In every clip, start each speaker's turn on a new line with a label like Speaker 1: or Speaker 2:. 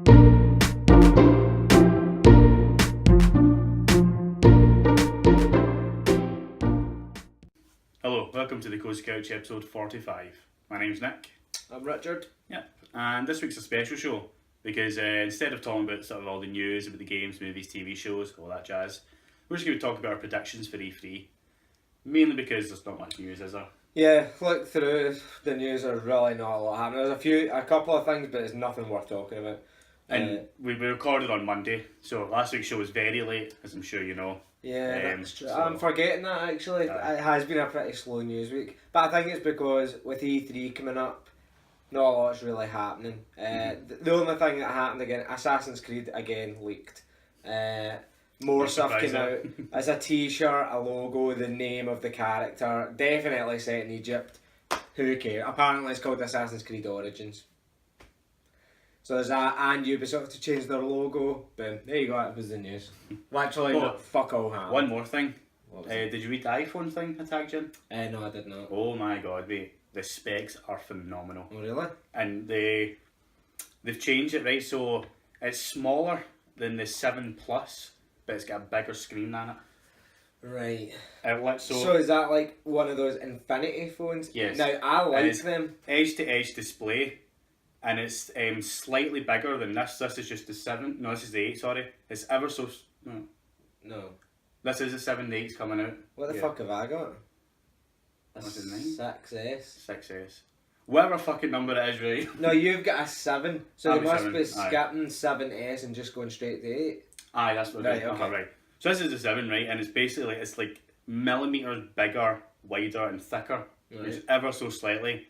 Speaker 1: Hello, welcome to the Cosy Couch episode 45. My name's Nick.
Speaker 2: I'm Richard.
Speaker 1: Yep, and this week's a special show because instead of talking about sort of all the news about the games, movies, TV shows, all that jazz, we're just going to talk about our predictions for E3. Mainly because there's not much news, is there?
Speaker 2: Yeah, look through the news. There's really not a lot happening. There's a couple of things, but it's nothing worth talking about.
Speaker 1: And we recorded on Monday, so last week's show was very late, as I'm sure you know.
Speaker 2: Yeah, that's true. I'm forgetting that actually. It has been a pretty slow news week, but I think it's because with E3 coming up, not a lot's really happening. The only thing that happened again, Assassin's Creed again leaked. More stuff came out as a T-shirt, a logo, the name of the character. Definitely set in Egypt. Who cares? Apparently, it's called Assassin's Creed Origins. So there's that, and Ubisoft to change their logo. Boom. There you go, that was the news. Literally, fuck all happened.
Speaker 1: One more thing. Did you read the iPhone thing I tagged you in?
Speaker 2: No, I did not.
Speaker 1: Oh my god, mate. The specs are phenomenal.
Speaker 2: Oh, really?
Speaker 1: And they've changed it, right? So it's smaller than the 7 Plus, but it's got a bigger screen than it.
Speaker 2: Right.
Speaker 1: So
Speaker 2: is that like one of those Infinity phones?
Speaker 1: Yes.
Speaker 2: Now, I like them.
Speaker 1: Edge-to-edge display. And it's slightly bigger than this. This is just the 7. No, this is the 8, sorry. It's ever so...
Speaker 2: No.
Speaker 1: This is the 7, the 8's coming out.
Speaker 2: What the fuck have I got?
Speaker 1: What's his name?
Speaker 2: 6S.
Speaker 1: 6S. Whatever fucking number it is, right?
Speaker 2: No, you've got a 7. So they must
Speaker 1: 7,
Speaker 2: be skipping 7S and just going straight to 8.
Speaker 1: Aye, that's what
Speaker 2: right,
Speaker 1: it is.
Speaker 2: okay.
Speaker 1: Right. So this is the 7, right? And it's basically, it's like millimetres bigger, wider and thicker.
Speaker 2: Right.
Speaker 1: It's ever so slightly.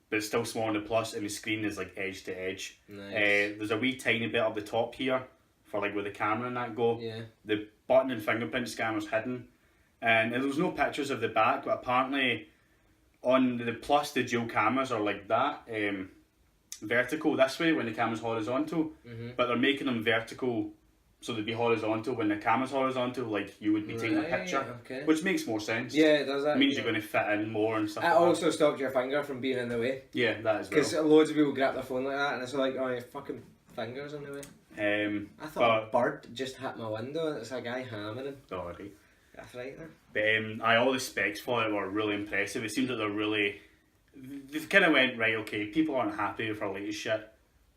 Speaker 1: But it's still small on the Plus, and the screen is like edge to edge.
Speaker 2: Nice.
Speaker 1: There's a wee tiny bit up the top here for like where the camera and that go.
Speaker 2: Yeah.
Speaker 1: The button and fingerprint scanner's hidden, and there was no pictures of the back, but apparently on the Plus the dual cameras are like that, vertical this way when the camera's horizontal, but they're making them vertical so they'd be horizontal when the camera's horizontal, like you would be taking a picture, which makes more sense.
Speaker 2: Yeah, it does that.
Speaker 1: It means you're going to fit in more and stuff.
Speaker 2: It
Speaker 1: like
Speaker 2: also
Speaker 1: that.
Speaker 2: stops your finger from being in the way.
Speaker 1: Yeah, that as well.
Speaker 2: Because loads of people grab their phone like that, and it's like, oh, your fucking finger's in the way. I thought a bird just hit my window, and it's a guy hammering.
Speaker 1: Oh, right.
Speaker 2: That's right there.
Speaker 1: But all the specs for it were really impressive. It seems that they've kind of went, right, okay, people aren't happy with our latest shit.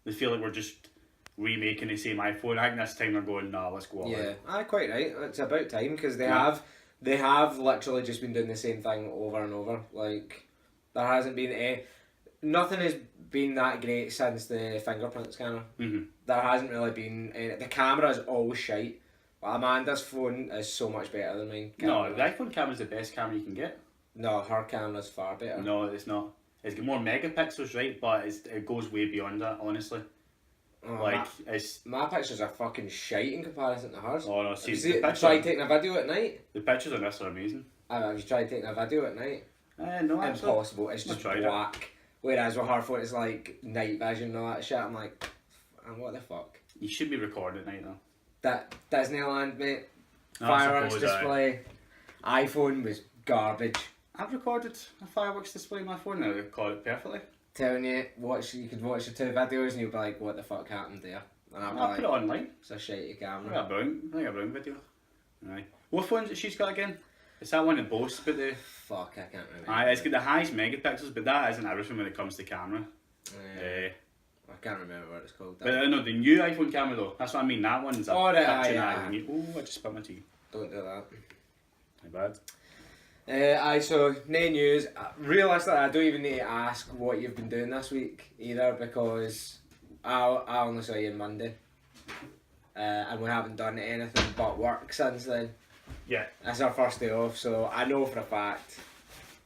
Speaker 1: They feel like we're just remaking the same iPhone. I think this time they're going, nah, let's go all
Speaker 2: Yeah,
Speaker 1: out.
Speaker 2: quite right. It's about time, because they have literally just been doing the same thing over and over. Like, there hasn't been nothing has been that great since the fingerprint scanner.
Speaker 1: Mm-hmm.
Speaker 2: There hasn't really been the camera is always shite. But Amanda's phone is so much better than mine.
Speaker 1: No, the iPhone camera is the best camera you can get.
Speaker 2: No, her camera's far better.
Speaker 1: No, it's not. It's got more megapixels, right? But it goes way beyond that, honestly.
Speaker 2: Oh,
Speaker 1: Like,
Speaker 2: my pictures are fucking shite in comparison to hers.
Speaker 1: Oh no, see,
Speaker 2: Try taking a video at night?
Speaker 1: The pictures on this are amazing.
Speaker 2: Have you tried taking a video at night?
Speaker 1: No, actually.
Speaker 2: Impossible. It's just black. Whereas with her phone, it's like night vision and all that shit. I'm like, what the fuck?
Speaker 1: You should be recording at night though.
Speaker 2: That Disneyland, mate.
Speaker 1: No,
Speaker 2: Fireworks display. iPhone was garbage.
Speaker 1: I've recorded a fireworks display on my phone now. I caught it perfectly.
Speaker 2: Telling you, you could watch the 2 videos and you'll be like, what the fuck happened there? And
Speaker 1: I'll put it online.
Speaker 2: It's a shitey camera.
Speaker 1: I think a brown video. Aye. What phone has she's got again? Is that one that boasts about the...
Speaker 2: Fuck, I can't remember.
Speaker 1: Aye, it's got the highest megapixels, but that isn't everything when it comes to camera.
Speaker 2: I can't remember what it's called.
Speaker 1: But no, the new iPhone camera though, that's what I mean, that one's a picture eye. Oh, I just spit my tea.
Speaker 2: Don't do that.
Speaker 1: Not bad.
Speaker 2: So, no news. Realistically, I don't even need to ask what you've been doing this week either, because I only saw you on Monday. And we haven't done anything but work since then.
Speaker 1: Yeah.
Speaker 2: It's our first day off, so I know for a fact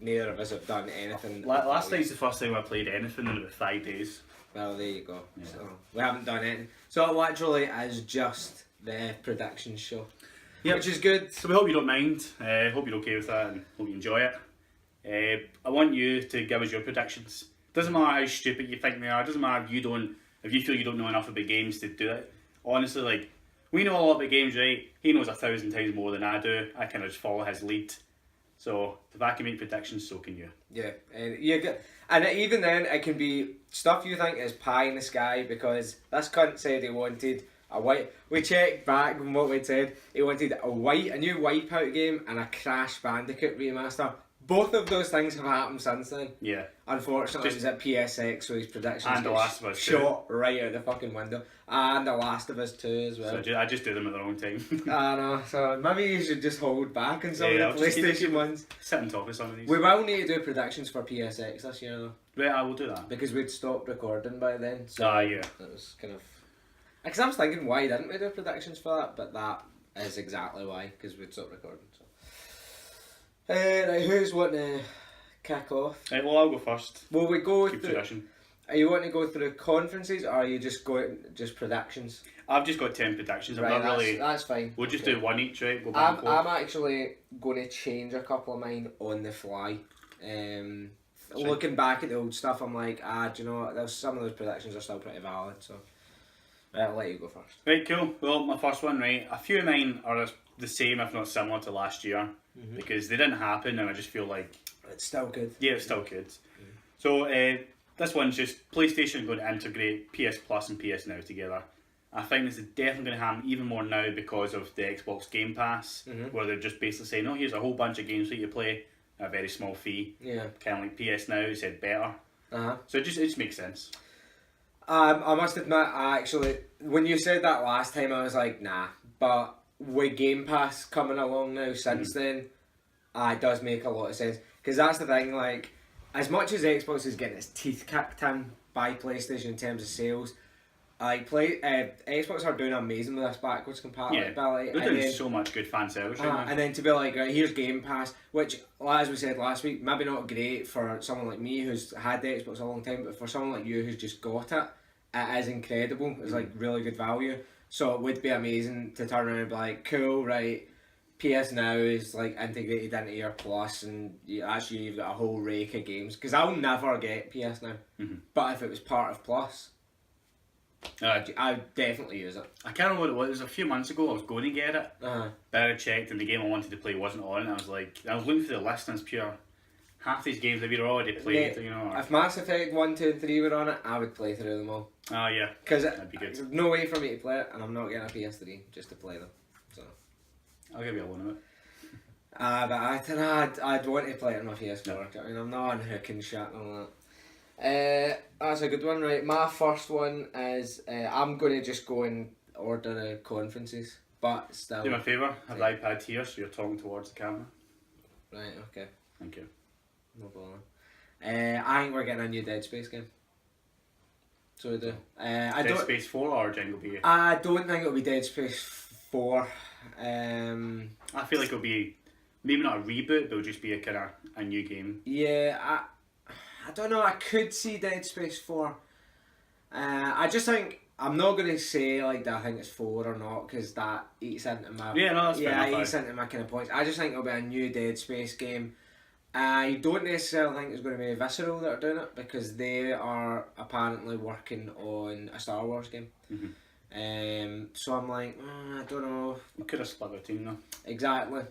Speaker 2: neither of us have done anything.
Speaker 1: Last night's the first time I played anything in about 5 days.
Speaker 2: Well, there you go.
Speaker 1: Yeah.
Speaker 2: So, we haven't done anything. So, it literally is just the predictions show.
Speaker 1: Yep.
Speaker 2: Which is good.
Speaker 1: So we hope you don't mind, hope you're okay with that and hope you enjoy it. I want you to give us your predictions. Doesn't matter how stupid you think they are, doesn't matter if you feel you don't know enough about games to do it. Honestly, like, we know a lot about games, right? He knows 1,000 times more than I do. I kind of just follow his lead. So if I can make predictions, so can you.
Speaker 2: Yeah, and you get, and even then it can be stuff you think is pie in the sky because this cunt said he wanted a white. We checked back on what we said. He wanted a new Wipeout game and a Crash Bandicoot remaster. Both of those things have happened since then.
Speaker 1: Yeah.
Speaker 2: Unfortunately, it was at PSX, so his predictions
Speaker 1: And The Last of Us
Speaker 2: shot right out the fucking window. And The Last of Us 2 as well.
Speaker 1: So I just do them at the wrong time.
Speaker 2: I know, so maybe you should just hold back on some of the PlayStation ones.
Speaker 1: Sit on top of some of these.
Speaker 2: We will need to do predictions for PSX this year though.
Speaker 1: Right, I will do that.
Speaker 2: Because we'd stopped recording by then. So
Speaker 1: yeah.
Speaker 2: That was kind of... Because I was thinking, why didn't we do predictions for that? But that is exactly why, because we'd stopped recording. So. Right, who's wanting to kick off?
Speaker 1: Right, well, I'll go first.
Speaker 2: Will we go
Speaker 1: Keep
Speaker 2: through...
Speaker 1: tradition.
Speaker 2: Are you wanting to go through conferences or are you just going just predictions?
Speaker 1: I've just got 10 predictions.
Speaker 2: Right,
Speaker 1: I'm not really.
Speaker 2: That's fine.
Speaker 1: We'll just do one each, right? Go back and forth.
Speaker 2: I'm actually going to change a couple of mine on the fly. Looking back at the old stuff, I'm like, do you know what? There's some of those predictions are still pretty valid. So, right, I'll let you go first.
Speaker 1: Right, cool. Well, my first one, right? A few of mine are the same, if not similar, to last year because they didn't happen, and I just feel like
Speaker 2: it's still good.
Speaker 1: Yeah, it's still good. So this one's just PlayStation going to integrate PS Plus and PS Now together. I think this is definitely going to happen even more now because of the Xbox Game Pass, where they're just basically saying, "Oh, here's a whole bunch of games for you to play at a very small fee."
Speaker 2: Yeah.
Speaker 1: Kind of like PS Now said better. So it just makes sense.
Speaker 2: I must admit, actually, when you said that last time, I was like, nah. But with Game Pass coming along now since then, it does make a lot of sense. Because that's the thing, like, as much as Xbox is getting its teeth kicked in by PlayStation in terms of sales, like Xbox are doing amazing with this backwards compatibility.
Speaker 1: They're doing so much good fan service right now.
Speaker 2: And then to be like, right, here's Game Pass, which, as we said last week, maybe not great for someone like me who's had the Xbox a long time, but for someone like you who's just got it, it is incredible. It's like really good value. So it would be amazing to turn around and be like, cool, right, PS Now is like integrated into your Plus, and actually you've got a whole rake of games. Because I'll never get PS Now, but if it was part of Plus, I'd definitely use it.
Speaker 1: I can't remember what it was. It was a few months ago. I was going to get it, but I checked and the game I wanted to play wasn't on. And I was looking for the list, and it's pure. Half these games that we'd already played, you know.
Speaker 2: If Mass Effect 1, 2 and 3 were on it, I would play through them all.
Speaker 1: Oh yeah.
Speaker 2: Because
Speaker 1: that'd be good.
Speaker 2: There's no way for me to play it, and I'm not getting a PS3 just to play them. So
Speaker 1: I'll give you a loan of it.
Speaker 2: But I don't know, I'd want to play it on my PS4. No. I mean, I'm not unhooking shit and all that. That's a good one, right? My first one is I'm going to just go and order the conferences, but still.
Speaker 1: Do me a favour, have the iPad here so you're talking towards the camera.
Speaker 2: Right, okay.
Speaker 1: Thank you.
Speaker 2: No bother. I think we're getting a new Dead Space game. So we do.
Speaker 1: Dead Space 4 or Jingle Bee?
Speaker 2: I don't think it'll be Dead Space 4.
Speaker 1: I feel like it'll be maybe not a reboot, but it'll just be a new game.
Speaker 2: Yeah, I don't know. I could see Dead Space 4. I just think I'm not going to say like I think it's 4 or not because that eats into my
Speaker 1: that's fair enough,
Speaker 2: eats into my kind of points. I just think it'll be a new Dead Space game. I don't necessarily think it's going to be Visceral that are doing it because they are apparently working on a Star Wars game. So I'm like, I don't know.
Speaker 1: We could have split the team though.
Speaker 2: Exactly.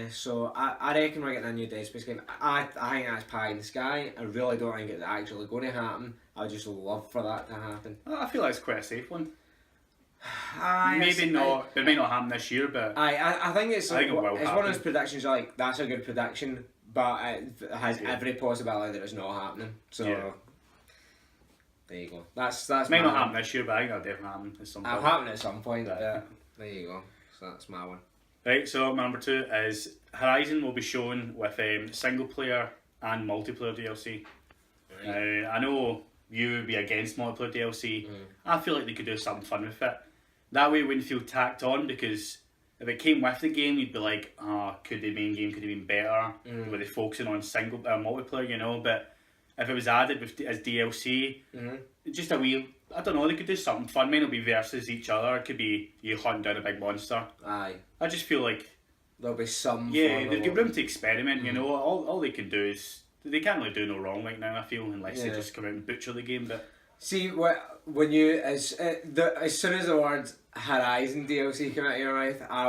Speaker 2: So I reckon we're getting a new Dead Space game. I think that's pie in the sky. I really don't think it's actually going to happen. I would just love for that to happen.
Speaker 1: I feel like it's quite a safe one.
Speaker 2: Maybe
Speaker 1: not. It might not happen this year, but
Speaker 2: I think it's like,
Speaker 1: it will
Speaker 2: it's
Speaker 1: happen.
Speaker 2: one of those predictions. Like that's a good prediction, but it has every possibility that it's not happening. So there you go. That's
Speaker 1: might not happen this year, but I think that'll definitely happen at some point.
Speaker 2: It'll happen at some point. There you go. So that's my one.
Speaker 1: Right. So my number 2 is Horizon will be shown with single player and multiplayer DLC. Right. I know you would be against multiplayer DLC. I feel like they could do something fun with it. That way it wouldn't feel tacked on because if it came with the game, you'd be like, could the main game could have been better? Were they focusing on single multiplayer, you know? But if it was added as DLC, just a wee, I don't know, they could do something fun. Might not be versus each other. It could be you hunting down a big monster.
Speaker 2: Aye.
Speaker 1: I just feel like
Speaker 2: there'll be some.
Speaker 1: Yeah, they've got room to experiment. You know, all they can do is they can't really do no wrong right now. I feel unless they just come out and butcher the game. But
Speaker 2: see, when you as soon as the word Horizon DLC came out of your mouth, I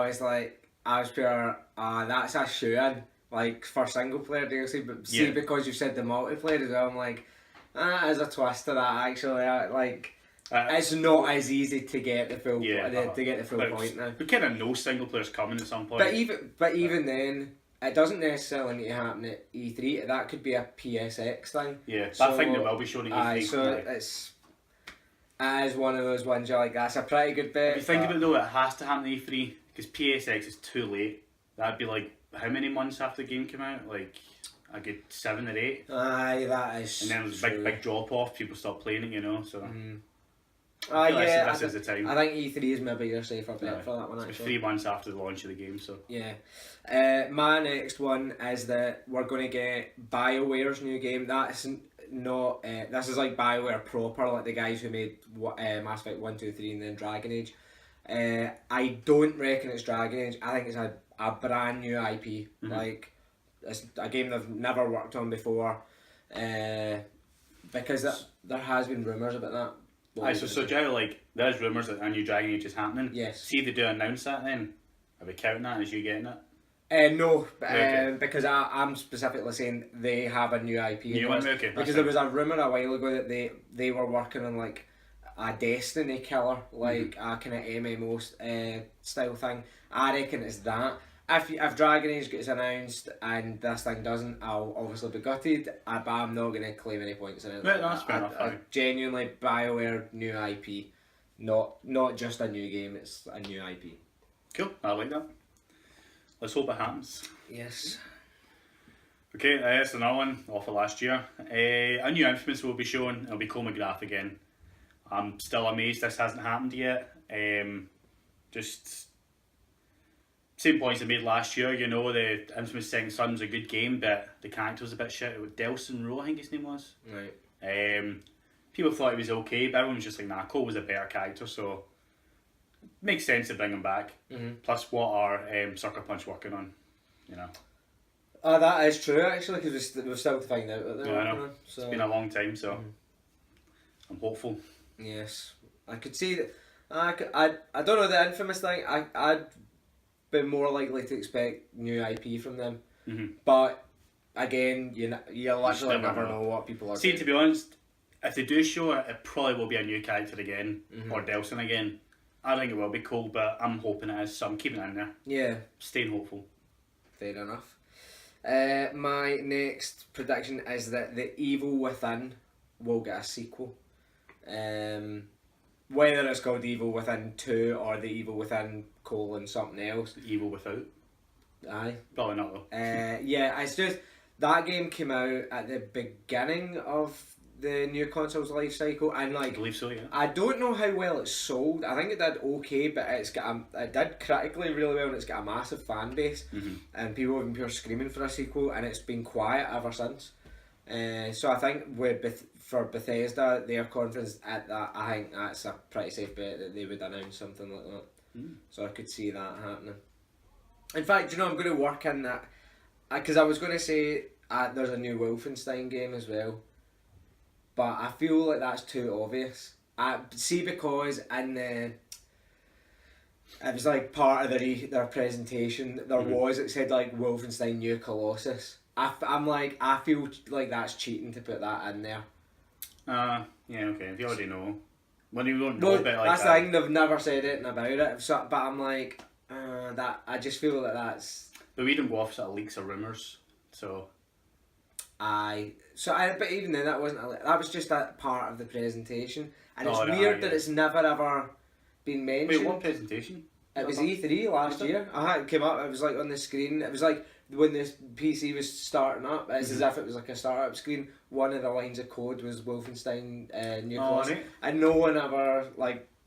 Speaker 2: was pure. That's a shoe-in like for single player DLC, but see because you said the multiplayer as well, I'm like, there's a twist to that actually. It's not as easy to get the full to get the full point now.
Speaker 1: We kind of know single players coming at some point.
Speaker 2: But even then, it doesn't necessarily need to happen at E3. That could be a PSX thing.
Speaker 1: Yeah, that thing that will be shown at E3.
Speaker 2: So it is one of those ones you're like, that's a pretty good bet.
Speaker 1: If you think about it though, it has to happen at E3 because PSX is too late. That'd be like how many months after the game came out? Like a good 7 or 8.
Speaker 2: Aye, that is.
Speaker 1: And then there's a big drop off. People stop playing it, you know. So.
Speaker 2: This
Speaker 1: is the time.
Speaker 2: I think E3 is maybe your safer bet for that one.
Speaker 1: It's 3 months after the launch of the game, so
Speaker 2: yeah. My next one is that we're going to get BioWare's new game. That's not. This is like BioWare proper, like the guys who made Mass Effect 1, 2, 3, and then Dragon Age. I don't reckon it's Dragon Age. I think it's a brand new IP.
Speaker 1: Mm-hmm.
Speaker 2: Like it's a game they've never worked on before. Because there has been rumours about that.
Speaker 1: So Joe, like, there's rumours that a new Dragon Age is happening.
Speaker 2: Yes.
Speaker 1: See if they do announce that then. Are we counting that as you getting it?
Speaker 2: No, because I'm specifically saying they have a new IP. Because there was a rumour a while ago that they were working on like a Destiny killer, like a kind of MMO style thing. I reckon it's that. If Dragon Age gets announced and this thing doesn't, I'll obviously be gutted, but I'm not going to claim any points in it.
Speaker 1: Right, that's fair enough.
Speaker 2: Genuinely, BioWare new IP, not just a new game, it's a new IP.
Speaker 1: Cool, I like that. Let's hope it happens.
Speaker 2: Yes.
Speaker 1: Okay, that's another one off of last year. A new Infamous will be shown. It'll be Cole McGrath again. I'm still amazed this hasn't happened yet. Just same points I made last year, you know, the Infamous Second Son's a good game, but the character was a bit shit. Delson Rowe, I think his name was.
Speaker 2: Right.
Speaker 1: People thought he was okay, but everyone was just like, nah, Cole was a better character, so makes sense to bring him back.
Speaker 2: Mm-hmm.
Speaker 1: Plus, what are Sucker Punch working on, you know?
Speaker 2: That is true, actually, because we're still to find out what they're
Speaker 1: I
Speaker 2: working
Speaker 1: know.
Speaker 2: on. So.
Speaker 1: It's been a long time, so I'm hopeful.
Speaker 2: Yes. I could see that. I don't know, the Infamous thing, I'd been more likely to expect new IP from them.
Speaker 1: Mm-hmm.
Speaker 2: But again, you literally never know what people are
Speaker 1: See,
Speaker 2: doing.
Speaker 1: to be honest, if they do show it, it probably will be a new character again, or Delson again. I think it will be cool, but I'm hoping it is, so I'm keeping it in there.
Speaker 2: Yeah.
Speaker 1: Staying hopeful.
Speaker 2: Fair enough. My next prediction is that The Evil Within will get a sequel. Whether it's called Evil Within 2 or The Evil Within : something else.
Speaker 1: Evil Without.
Speaker 2: Aye.
Speaker 1: Probably not though.
Speaker 2: Yeah, it's just that game came out at the beginning of the new console's life cycle, and like
Speaker 1: I believe so, yeah.
Speaker 2: I don't know how well it's sold. I think it did okay, but it did critically really well, and it's got a massive fan base, and people have been pure screaming for a sequel, and it's been quiet ever since. So I think for Bethesda, their conference at that, I think that's a pretty safe bet that they would announce something like that. So I could see that happening. In fact, I'm going to work in that, because I was going to say there's a new Wolfenstein game as well, but I feel like that's too obvious. Because it was like part of their presentation, it said like Wolfenstein New Colossus. I feel like that's cheating to put that in there.
Speaker 1: Yeah, okay, if you already know. When you don't know a bit like
Speaker 2: that's
Speaker 1: that.
Speaker 2: the thing, they've never said anything about it, so, but I'm like, that I just feel that that's...
Speaker 1: But we don't go off sort of leaks or rumours, so...
Speaker 2: But even then, that was just that part of the presentation, and it's weird that it's never ever been mentioned.
Speaker 1: Wait, what presentation?
Speaker 2: It was E3 last year. It came up, it was like on the screen, it was like when this PC was starting up, it's as if it was like a startup screen. One of the lines of code was Wolfenstein New Colossus,
Speaker 1: right.
Speaker 2: and no one ever,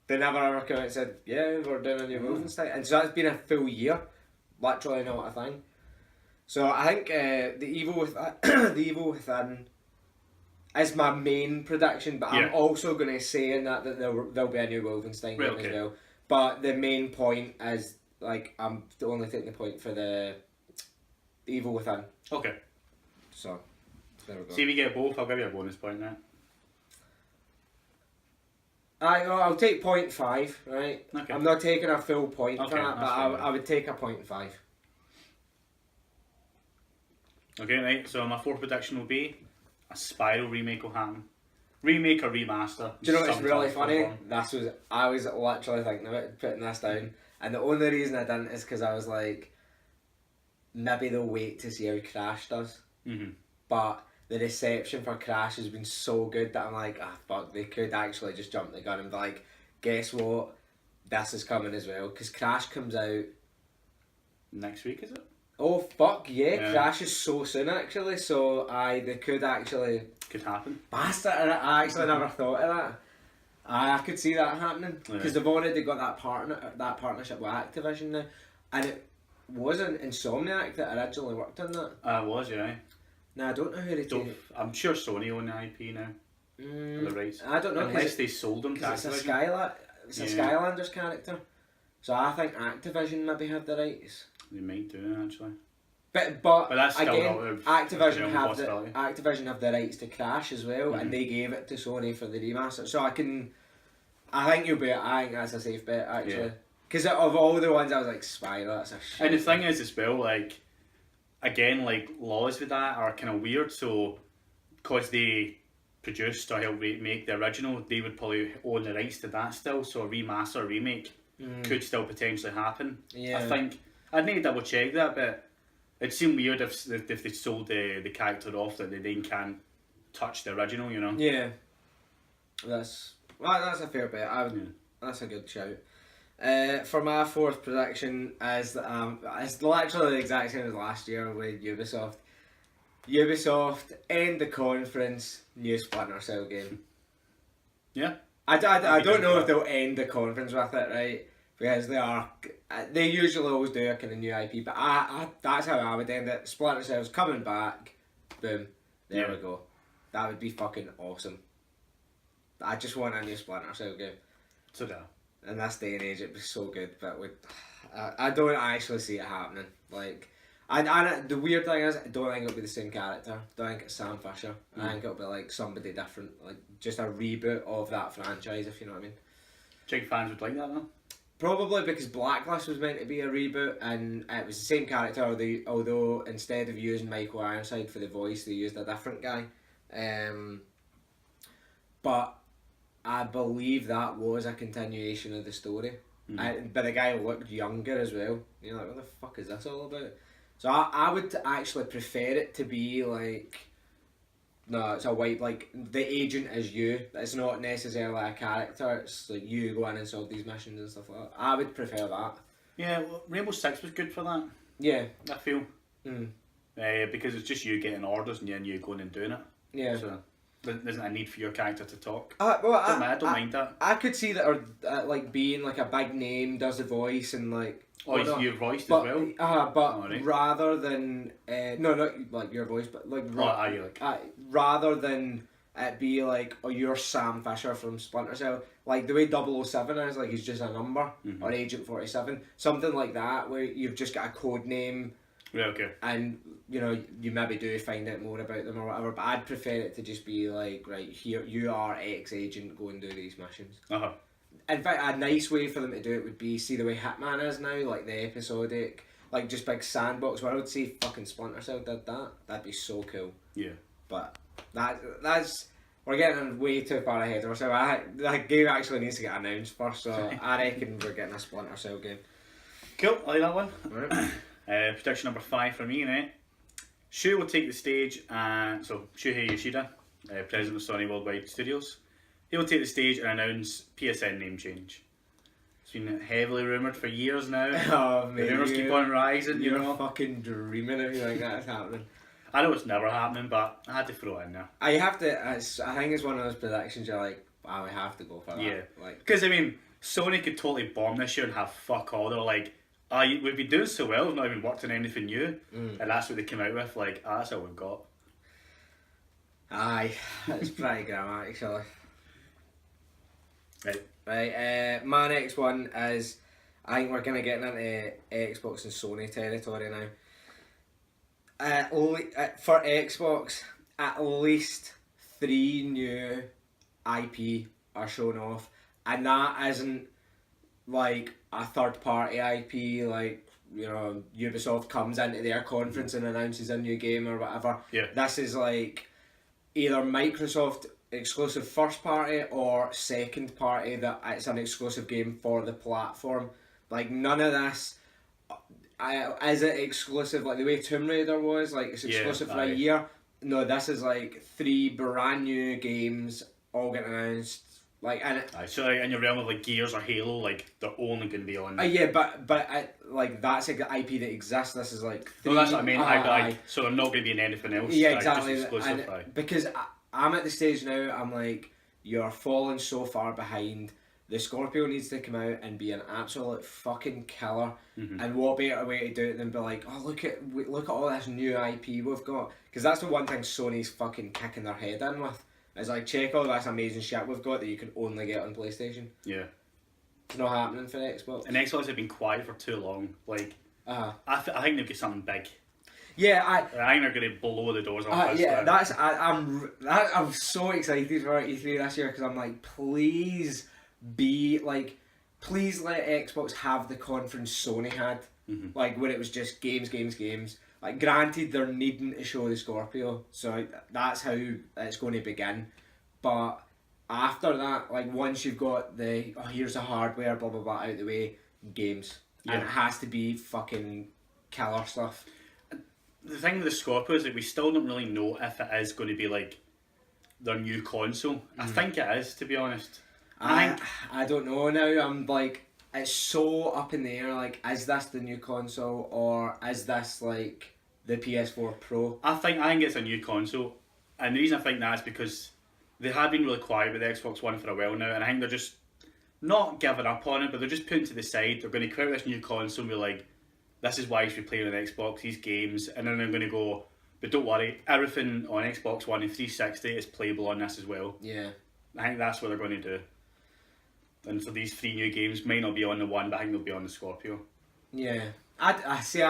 Speaker 2: they never ever came out and said, yeah, we're doing a new Wolfenstein, and so that's been a full year, literally not a thing. So I think The Evil Within is my main prediction, but I'm also going to say in that there'll be a new Wolfenstein game as well. But the main point is, I'm only taking the point for the Evil Within.
Speaker 1: Okay.
Speaker 2: So, there we go.
Speaker 1: See if we get both, I'll give you a bonus point now.
Speaker 2: I'll take 0.5, right?
Speaker 1: Okay.
Speaker 2: I'm not taking a full point for that, but
Speaker 1: I
Speaker 2: I would take a 0.5.
Speaker 1: Okay, right. So my fourth prediction will be a Spiral remake will happen. Remake or remaster.
Speaker 2: Do you know what's
Speaker 1: Some
Speaker 2: really
Speaker 1: type of
Speaker 2: funny?
Speaker 1: form.
Speaker 2: I was literally thinking about putting this down, and the only reason I didn't is because I was like, maybe they'll wait to see how Crash does.
Speaker 1: Mm-hmm.
Speaker 2: But the reception for Crash has been so good that I'm like, fuck, they could actually just jump the gun and be like, guess what? This is coming as well. Because Crash comes out.
Speaker 1: Next week, is it?
Speaker 2: Oh, fuck, yeah. Crash is so soon, actually. So, they could actually.
Speaker 1: Could happen.
Speaker 2: Bastard, I actually never thought of that. I could see that happening. Because they've already got that partnership with Activision now. And it wasn't Insomniac that originally worked on that.
Speaker 1: Was, yeah.
Speaker 2: No, I don't know who they take.
Speaker 1: I'm sure Sony own the IP now. The rights.
Speaker 2: I don't know.
Speaker 1: Unless they sold them to Activision.
Speaker 2: It's a Skylanders character. So I think Activision maybe have the rights.
Speaker 1: They might do it, actually.
Speaker 2: But
Speaker 1: that's still
Speaker 2: again, Activision have the rights to Crash as well, and they gave it to Sony for the remaster. So I think that's a safe bet, actually. Because of all the ones, I was like, Spiral, that's a shit.
Speaker 1: And the thing is as well, like, again, like, laws with that are kind of weird, so, because they produced or helped make the original, they would probably own the rights to that still, so a remaster or remake could still potentially happen.
Speaker 2: Yeah.
Speaker 1: I think, I'd need to double check that, but it seemed weird if they sold the character off that they then can't touch the original, you know?
Speaker 2: Yeah. That's a fair bet. That's a good shout. For my fourth prediction is it's literally the exact same as last year with Ubisoft. Ubisoft end the conference, new Splinter Cell game.
Speaker 1: Yeah.
Speaker 2: I don't know if they'll end the conference with it, right? Because they usually always do a kind of new IP, but that's how I would end it. Splinter Cell's coming back, boom, there we go. That would be fucking awesome. I just want a new Splinter Cell game.
Speaker 1: So that.
Speaker 2: In this day and age, it'd be so good, but I don't actually see it happening. Like, the weird thing is, I don't think it'll be the same character. I don't think it's Sam Fisher. I think it'll be like somebody different, like just a reboot of that franchise, if you know what I mean.
Speaker 1: Do you think fans would like that though?
Speaker 2: Probably because Blacklist was meant to be a reboot, and it was the same character, although instead of using Michael Ironside for the voice, they used a different guy. But I believe that was a continuation of the story. But the guy looked younger as well. You're like, what the fuck is this all about? So I would actually prefer it to be like, no, it's a white, like, the agent is you. It's not necessarily a character. It's like you go in and solve these missions and stuff like that. I would prefer that. Yeah,
Speaker 1: well, Rainbow Six was good for that.
Speaker 2: Yeah.
Speaker 1: I feel. Because it's just you getting orders and then you going and doing it.
Speaker 2: Yeah.
Speaker 1: So there isn't a need for your character to talk.
Speaker 2: I
Speaker 1: don't mind that.
Speaker 2: I could see that, or like being like a big name does the voice and like.
Speaker 1: Oh, you're voiced as well?
Speaker 2: But rather than no, not like your voice, but like rather than it be like, oh, you're Sam Fisher from Splinter Cell, like the way 007 is, like he's just a number, or Agent 47, something like that, where you've just got a code name.
Speaker 1: Yeah, okay.
Speaker 2: And you know, you maybe do find out more about them or whatever, but I'd prefer it to just be like, right, here you are ex-agent, go and do these missions. In fact, a nice way for them to do it would be, see the way Hitman is now, like the episodic, like just big sandbox world. See, fucking Splinter Cell did that. That'd be so cool.
Speaker 1: Yeah.
Speaker 2: But that's we're getting way too far ahead of ourselves. That game actually needs to get announced first, so I reckon we're getting a Splinter Cell game.
Speaker 1: Cool, I like that one.
Speaker 2: Right.
Speaker 1: Prediction number 5 for me, right? Shu will take the stage, so Shuhei Yoshida, president of Sony Worldwide Studios, he will take the stage and announce PSN name change. It's been heavily rumoured for years now.
Speaker 2: Oh, man.
Speaker 1: The rumours keep on rising, you know.
Speaker 2: You're fucking dreaming if you think that's happening.
Speaker 1: I know it's never happening, but I had to throw it in there.
Speaker 2: I have to, I think it's one of those predictions you're like, wow, we have to go for that.
Speaker 1: Yeah.
Speaker 2: Like,
Speaker 1: because, I mean, Sony could totally bomb this year and have fuck all. They're like, we've been doing so well, we've not even worked on anything new. And that's what they came out with, like, that's all we've got.
Speaker 2: Aye, that's pretty grim, actually.
Speaker 1: Right.
Speaker 2: My next one is, I think we're kind of getting into Xbox and Sony territory now. For Xbox, at least 3 new IP are shown off, and that isn't like a third party IP like you know, Ubisoft comes into their conference and announces a new game or whatever.
Speaker 1: Yeah.
Speaker 2: This is like either Microsoft exclusive first party or second party that it's an exclusive game for the platform. Like none of this. Is it exclusive like the way Tomb Raider was? Like it's exclusive for a year. No, this is like 3 brand new games all getting announced. Like and
Speaker 1: so like, in your realm of like Gears or Halo, like they're only going to be on.
Speaker 2: Yeah, but like that's like the IP that exists. This is like 3.
Speaker 1: No, that's what I mean. So they're not going to be in anything else.
Speaker 2: Yeah, exactly.
Speaker 1: Just exclusive,
Speaker 2: because I'm at the stage now. I'm like, you're falling so far behind. The Scorpio needs to come out and be an absolute fucking killer. And what better way to do it than be like, oh look at all this new IP we've got. Because that's the one thing Sony's fucking kicking their head in with. Is like, check all this amazing shit we've got that you can only get on PlayStation.
Speaker 1: Yeah.
Speaker 2: It's not happening for Xbox.
Speaker 1: And Xbox have been quiet for too long. Like, I think they've got something big.
Speaker 2: Yeah, I
Speaker 1: think they're going to blow the doors off.
Speaker 2: Yeah, I'm so excited for E3 this year because I'm like, please let Xbox have the conference Sony had, like where it was just games. Like, granted, they're needing to show the Scorpio, so that's how it's going to begin. But after that, like once you've got the here's the hardware, blah blah blah out the way, games, and it has to be fucking killer stuff.
Speaker 1: The thing with the Scorpio is that we still don't really know if it is going to be like their new console. I think it is, to be honest.
Speaker 2: I don't know now. I'm like, it's so up in the air. Like, is this the new console or is this like the PS4 Pro?
Speaker 1: I think it's a new console, and the reason I think that is because they have been really quiet with the Xbox One for a while now, and I think they're just not giving up on it, but they're just putting to the side. They're going to create this new console and be like, this is why you should be playing on Xbox, these games, and then they're going to go, but don't worry, everything on Xbox One and 360 is playable on this as well.
Speaker 2: Yeah.
Speaker 1: I think that's what they're going to do. And so these 3 new games might not be on the One, but I think they'll be on the Scorpio.
Speaker 2: Yeah. I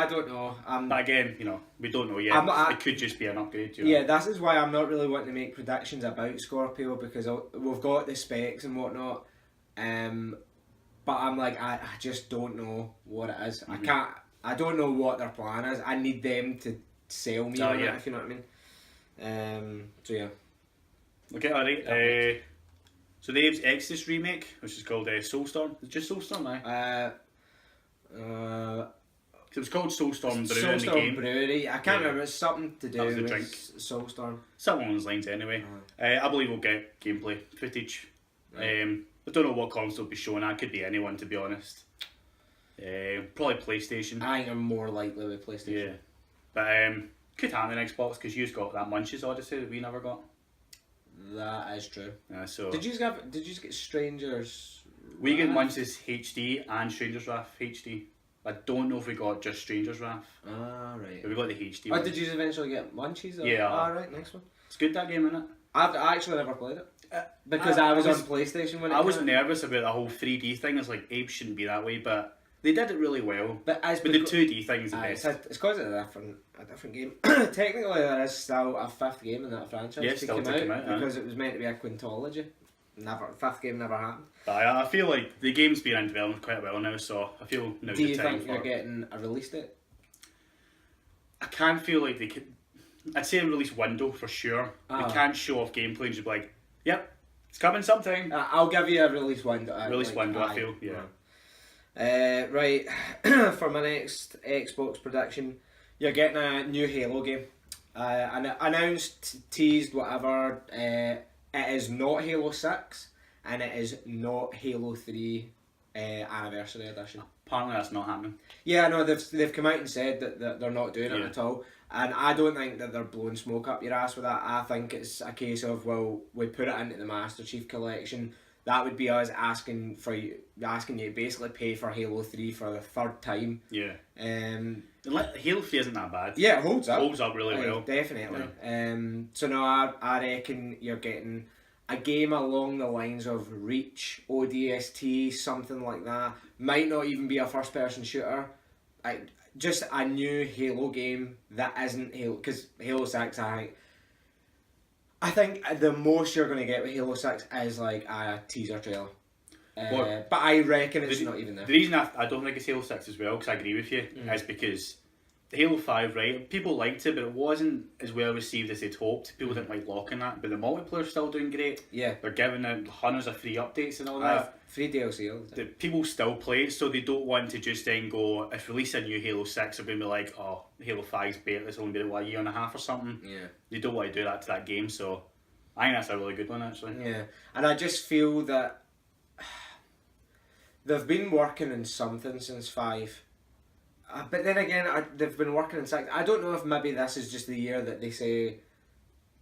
Speaker 2: don't know.
Speaker 1: But again, you know, we don't know yet. It could just be an upgrade. You know?
Speaker 2: Yeah, this is why I'm not really wanting to make predictions about Scorpio because we've got the specs and whatnot. But I'm like, I just don't know what it is. I don't know what their plan is. I need them to sell me on it, if you know what I mean. So yeah.
Speaker 1: Okay, alright. So Dave's Exodus remake, which is called Soulstorm. It's just Soulstorm, it was called Soulstorm Brewery in the game.
Speaker 2: Brewery. I can't remember. It's something to do with
Speaker 1: drink.
Speaker 2: Soulstorm.
Speaker 1: Something along those lines anyway. I believe we'll get gameplay footage. Right. I don't know what console will be shown. That could be anyone, to be honest. Probably PlayStation.
Speaker 2: I think I'm more likely with PlayStation.
Speaker 1: Yeah. But could happen on Xbox because you've got that Munchies Odyssey that we never got.
Speaker 2: That is true.
Speaker 1: So
Speaker 2: did you get Strangers?
Speaker 1: We get Munchies HD and Strangers Wrath HD. I don't know if we got just Strangers Wrath.
Speaker 2: Ah, right.
Speaker 1: But we got the HD.
Speaker 2: Oh, did you eventually get Munchies? Or?
Speaker 1: Yeah.
Speaker 2: Right, next one.
Speaker 1: It's good, that game, isn't it?
Speaker 2: I've actually never played it. Because I was on PlayStation when it
Speaker 1: I was nervous about the whole 3D thing. It's like, Abe shouldn't be that way, but they did it really well.
Speaker 2: But
Speaker 1: the 2D thing's the best.
Speaker 2: It's because it's a different game. Technically, there is still a 5th game in that franchise to come out because it was meant to be a quintology. Fifth game never happened.
Speaker 1: But I feel like the game's been in development quite well now, so I feel now's the time.
Speaker 2: Do you think you're getting a release date?
Speaker 1: I can't feel like they could. I'd say a release window for sure. They can't show off gameplay and just be like, yep, it's coming sometime.
Speaker 2: I'll give you a release window.
Speaker 1: I feel, yeah.
Speaker 2: Right, for my next Xbox prediction, you're getting a new Halo game. Announced, teased, whatever. It is not Halo 6 and it is not Halo 3 Anniversary Edition.
Speaker 1: Apparently that's not happening.
Speaker 2: Yeah, no, they've come out and said that they're not doing it at all. And I don't think that they're blowing smoke up your ass with that. I think it's a case of, well, we put it into the Master Chief Collection. That would be us asking you to basically pay for Halo 3 for the 3rd time.
Speaker 1: Yeah. Halo 3 isn't that bad.
Speaker 2: Yeah, it holds up.
Speaker 1: Holds up really well.
Speaker 2: Definitely. Yeah. So no, I reckon you're getting a game along the lines of Reach, ODST, something like that. Might not even be a first person shooter. Just a new Halo game that isn't Halo, because Halo 6, I think the most you're going to get with Halo 6 is like a teaser trailer. But I reckon it's not even there.
Speaker 1: The reason I don't think it's Halo 6 as well, because I agree with you, is because the Halo 5, right, people liked it, but it wasn't as well received as they'd hoped. People didn't like locking that, but the multiplayer's still doing great.
Speaker 2: Yeah.
Speaker 1: They're giving out hundreds of free updates and all that.
Speaker 2: Free DLC all the time.
Speaker 1: People still play it, so they don't want to just then go, if release a new Halo 6, they're going to be like, oh, Halo 5's better, it's only been a year and a half or something.
Speaker 2: Yeah.
Speaker 1: They don't want to do that to that game, so I think that's a really good one, actually.
Speaker 2: Yeah, and I just feel that they've been working on something since 5. But then again, they've been working on 6. I don't know if maybe this is just the year that they say,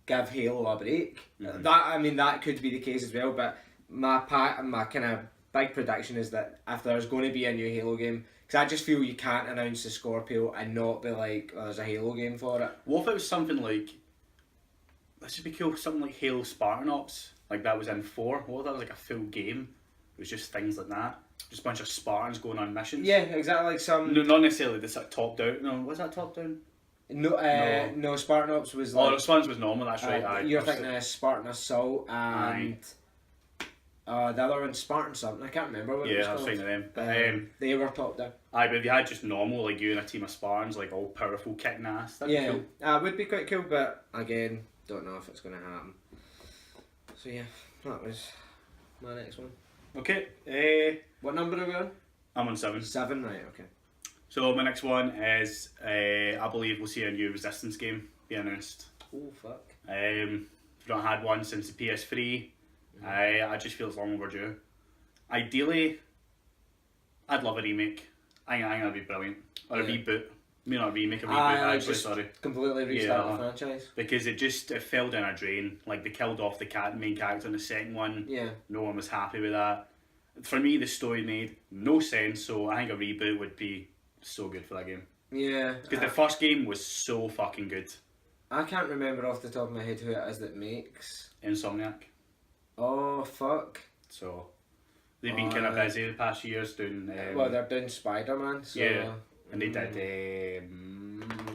Speaker 2: give Halo a break. That could be the case as well, but my kind of big prediction is that if there's going to be a new Halo game, because I just feel you can't announce the Scorpio and not be like, oh, there's a Halo game for it.
Speaker 1: What if it was something like, this would be cool, something like Halo Spartan Ops, like that was in 4. What if that was like a full game? It was just things like that. Just a bunch of Spartans going on missions.
Speaker 2: Yeah, exactly. Like some.
Speaker 1: No, not necessarily this like top down. No, was that top down?
Speaker 2: No. Spartan Ops was. Like,
Speaker 1: oh, the Spartans was normal. That's right.
Speaker 2: You're thinking of Spartan Assault and. The other one, Spartan something. I can't remember what it was called.
Speaker 1: I was thinking of them.
Speaker 2: But, they were top down.
Speaker 1: But if you had just normal, like you and a team of Spartans, like all powerful, kicking ass, that'd be cool.
Speaker 2: It would be quite cool, but again, don't know if it's going to happen. So yeah, that was my next one.
Speaker 1: Okay.
Speaker 2: What number are we on?
Speaker 1: I'm on 7.
Speaker 2: 7, right, okay.
Speaker 1: So my next one is, I believe we'll see a new Resistance game be announced.
Speaker 2: Oh, fuck.
Speaker 1: We've not had one since the PS3. I just feel it's long overdue. Ideally, I'd love a remake. I think that'd be brilliant. Or a reboot. Maybe not a remake, a reboot, actually, sorry.
Speaker 2: Completely restart the franchise.
Speaker 1: Because it fell down a drain. Like, they killed off the main character in the second one.
Speaker 2: Yeah.
Speaker 1: No one was happy with that. For me, the story made no sense, so I think a reboot would be so good for that game.
Speaker 2: Yeah.
Speaker 1: Because the first game was so fucking good.
Speaker 2: I can't remember off the top of my head who it is that makes.
Speaker 1: Insomniac.
Speaker 2: Oh, fuck.
Speaker 1: So, they've been kind of busy the past years doing...
Speaker 2: well, they're doing Spider-Man, so...
Speaker 1: Yeah, and they did the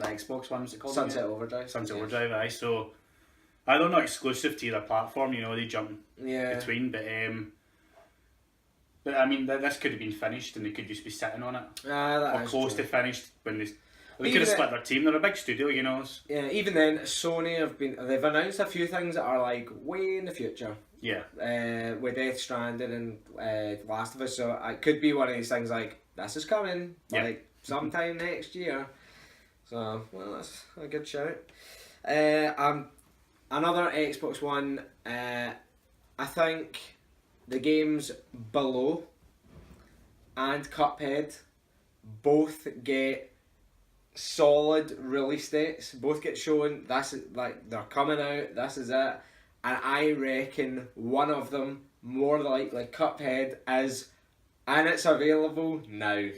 Speaker 1: Xbox one, what's it called?
Speaker 2: Sunset Overdrive.
Speaker 1: Sunset Overdrive, aye. So, I don't know, exclusive to either platform, you know, they jump between, but I mean, this could have been finished and they could just be sitting on it. Or close to finished when they could have split their team. They're a big studio, you know.
Speaker 2: Yeah, even then, Sony they've announced a few things that are like way in the future.
Speaker 1: Yeah.
Speaker 2: With Death Stranding and Last of Us, so it could be one of these things like, this is coming, like sometime next year. So, well, that's a good shout. Another Xbox One, I think the games Below and Cuphead both get solid release dates. Both get shown. That's like they're coming out. This is it. And I reckon one of them, more likely Cuphead, is, and it's available now.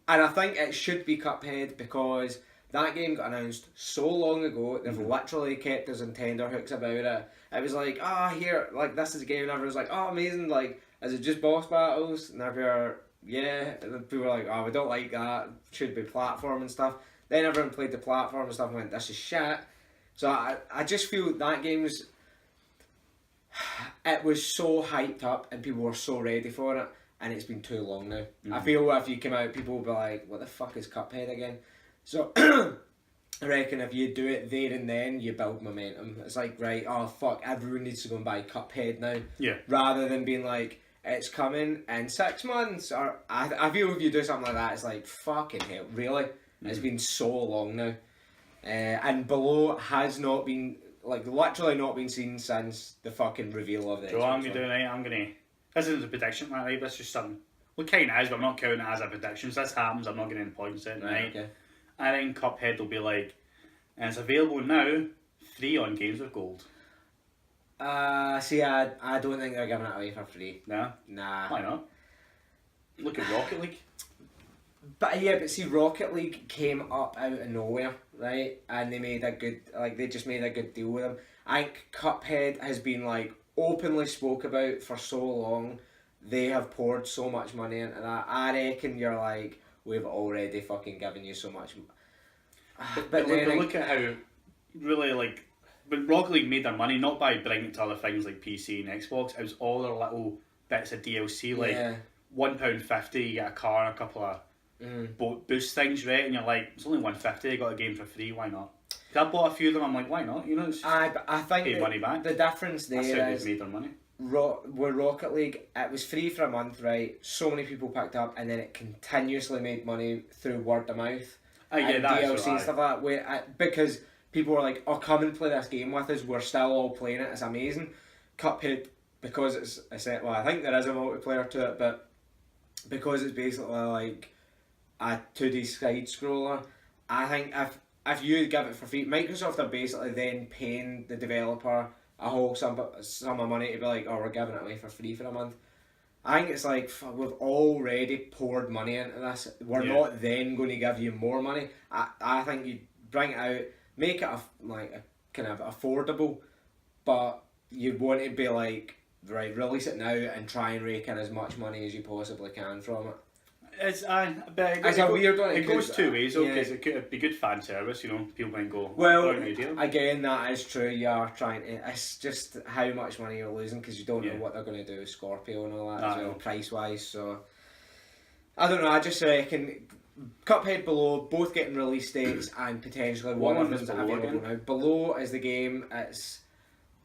Speaker 2: And I think it should be Cuphead because that game got announced so long ago. They've literally kept us on tenterhooks about it. It was like, here, like this is a game, and everyone's like, oh, amazing, like, is it just boss battles? And everyone, yeah. And then people were like, oh, we don't like that. It should be platform and stuff. Then everyone played the platform and stuff and went, this is shit. So I just feel that game's, it was so hyped up and people were so ready for it, and it's been too long now. I feel if you come out, people will be like, what the fuck is Cuphead again? So I reckon if you do it there and then, you build momentum. It's like, right, oh fuck, everyone needs to go and buy Cuphead now.
Speaker 1: Yeah. Rather
Speaker 2: than being like, it's coming in 6 months. Or I feel if you do something like that, it's like, fucking hell, really? It's been so long now. And Below has not been, like, literally not been seen since the fucking reveal of the
Speaker 1: Xbox. I'm gonna this isn't a prediction, right? That's just something. Well, kind of is, but I'm not counting it as a prediction. So this happens, I'm not getting any points in, right?
Speaker 2: Okay.
Speaker 1: I think Cuphead will be like, and it's available now, free on Games with Gold.
Speaker 2: See, I don't think they're giving it away for free.
Speaker 1: No?
Speaker 2: Nah.
Speaker 1: Why not? Look at Rocket League.
Speaker 2: But see, Rocket League came up out of nowhere, right? And they just made a good deal with them. I think Cuphead has been like openly spoke about for so long. They have poured so much money into that. I reckon you're like, we've already fucking given you so much.
Speaker 1: But look at how really like, but Rocket League made their money not by bringing it to other things like PC and Xbox. It was all their little bits of DLC, like £1.50, you get a car and a couple of boost things, right? And you're like, it's only £1.50, you got a game for free, why not? I bought a few of them, I'm like, why not? You know, it's just
Speaker 2: I think
Speaker 1: pay money back.
Speaker 2: The difference there is
Speaker 1: they've made their money.
Speaker 2: With Rocket League, it was free for a month, right? So many people picked up, and then it continuously made money through word of mouth. And DLC and stuff like that. Because people were like, oh, come and play this game with us, we're still all playing it, it's amazing. Cuphead, because well, I think there is a multiplayer to it, but because it's basically like a 2D side scroller, I think if you give it for free, Microsoft are basically then paying the developer a whole sum of money to be like, oh, we're giving it away for free for a month. I think it's like, we've already poured money into this, we're not then going to give you more money. I think you bring it out, make it a kind of affordable, but you want to be like, right, release it now and try and rake in as much money as you possibly can from it.
Speaker 1: It's a weird one. It goes two ways though, because it could be good fan service, you know, people might go,
Speaker 2: well, again, that is true, you are trying to, it's just how much money you're losing, because you don't know what they're going to do with Scorpio and all that as well, price wise, so I don't know, I just reckon Cuphead, Below, both getting release dates, and potentially one of them's available now. Below is the game, it's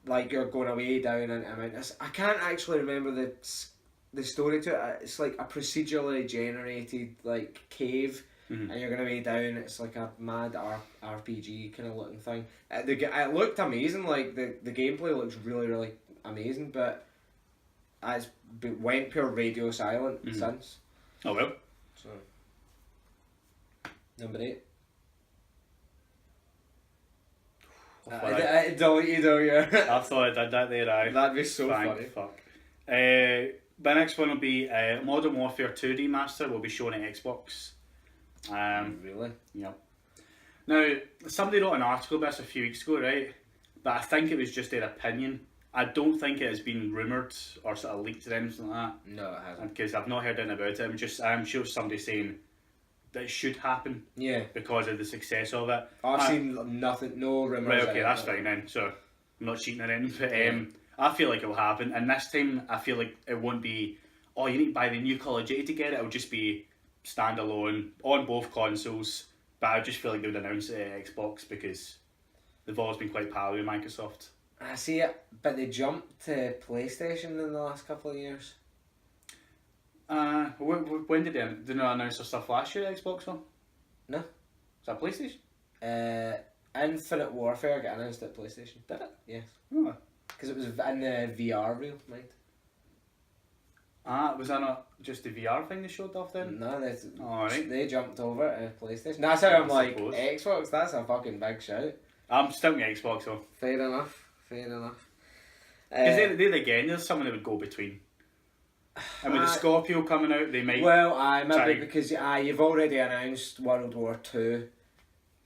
Speaker 2: like you're going away down into I can't actually remember the story to it. It's like a procedurally generated like cave, and you're going to be down. It's like a mad RPG kind of looking thing. It looked amazing. Like the gameplay looks really, really amazing, but it's went pure radio silent since.
Speaker 1: Oh well.
Speaker 2: So number 8. I deleted all your.
Speaker 1: I thought I did that there.
Speaker 2: That'd be so funny.
Speaker 1: Fuck. The next one will be Modern Warfare 2 Remaster will be shown at Xbox.
Speaker 2: Really?
Speaker 1: Yeah. Now, somebody wrote an article about this a few weeks ago, right? But I think it was just their opinion. I don't think it has been rumoured or sort of leaked or anything like that.
Speaker 2: No, it hasn't.
Speaker 1: Because I've not heard anything about it. I'm sure somebody saying that it should happen.
Speaker 2: Yeah.
Speaker 1: Because of the success of it.
Speaker 2: I've seen nothing, no rumours.
Speaker 1: Right, okay, that's fine then. So, I'm not cheating or anything. But I feel like it will happen. And this time, I feel like it won't be, oh, you need to buy the new Call of Duty to get it. It'll just be standalone on both consoles. But I just feel like they would announce it at Xbox because they've always been quite pally with Microsoft.
Speaker 2: I see it, but they jumped to PlayStation in the last couple of years.
Speaker 1: When did they announce their stuff last year at Xbox one?
Speaker 2: No.
Speaker 1: Is that PlayStation?
Speaker 2: Infinite Warfare got announced at PlayStation. Did it? Yes.
Speaker 1: Oh.
Speaker 2: Because it was in the VR reel, mind.
Speaker 1: Was that not just the VR thing they showed off then?
Speaker 2: No,
Speaker 1: Alright.
Speaker 2: They jumped over to PlayStation. That's how I'm like, Xbox, that's a fucking big shout.
Speaker 1: I'm still with Xbox though.
Speaker 2: Fair enough.
Speaker 1: Because then again, there's someone that would go between. And with the Scorpio coming out, they might.
Speaker 2: Well, maybe because you've already announced World War 2.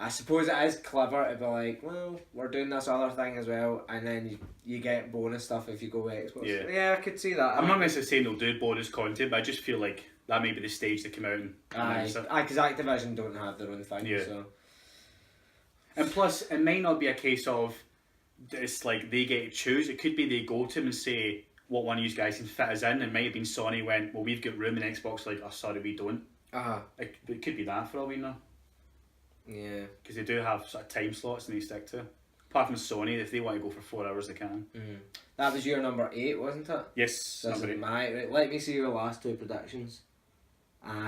Speaker 2: I suppose it is clever to be like, well, we're doing this other thing as well, and then you get bonus stuff if you go with Xbox. Yeah, I could see that.
Speaker 1: I'm not necessarily saying they'll do bonus content, but I just feel like that may be the stage to come out and announce it.
Speaker 2: Because Activision don't have their own thing, so.
Speaker 1: And plus, it might not be a case of it's like they get to choose. It could be they go to them and say, what one of you guys can fit us in. It might have been Sony went, well, we've got room, and Xbox like, oh, sorry, we don't. It could be that for all we know.
Speaker 2: Yeah. Because
Speaker 1: they do have sort of time slots and they stick to. Apart from Sony, if they want to go for 4 hours, they can.
Speaker 2: That was your number 8, wasn't it?
Speaker 1: Yes.
Speaker 2: This is right. Let me see your last 2 predictions.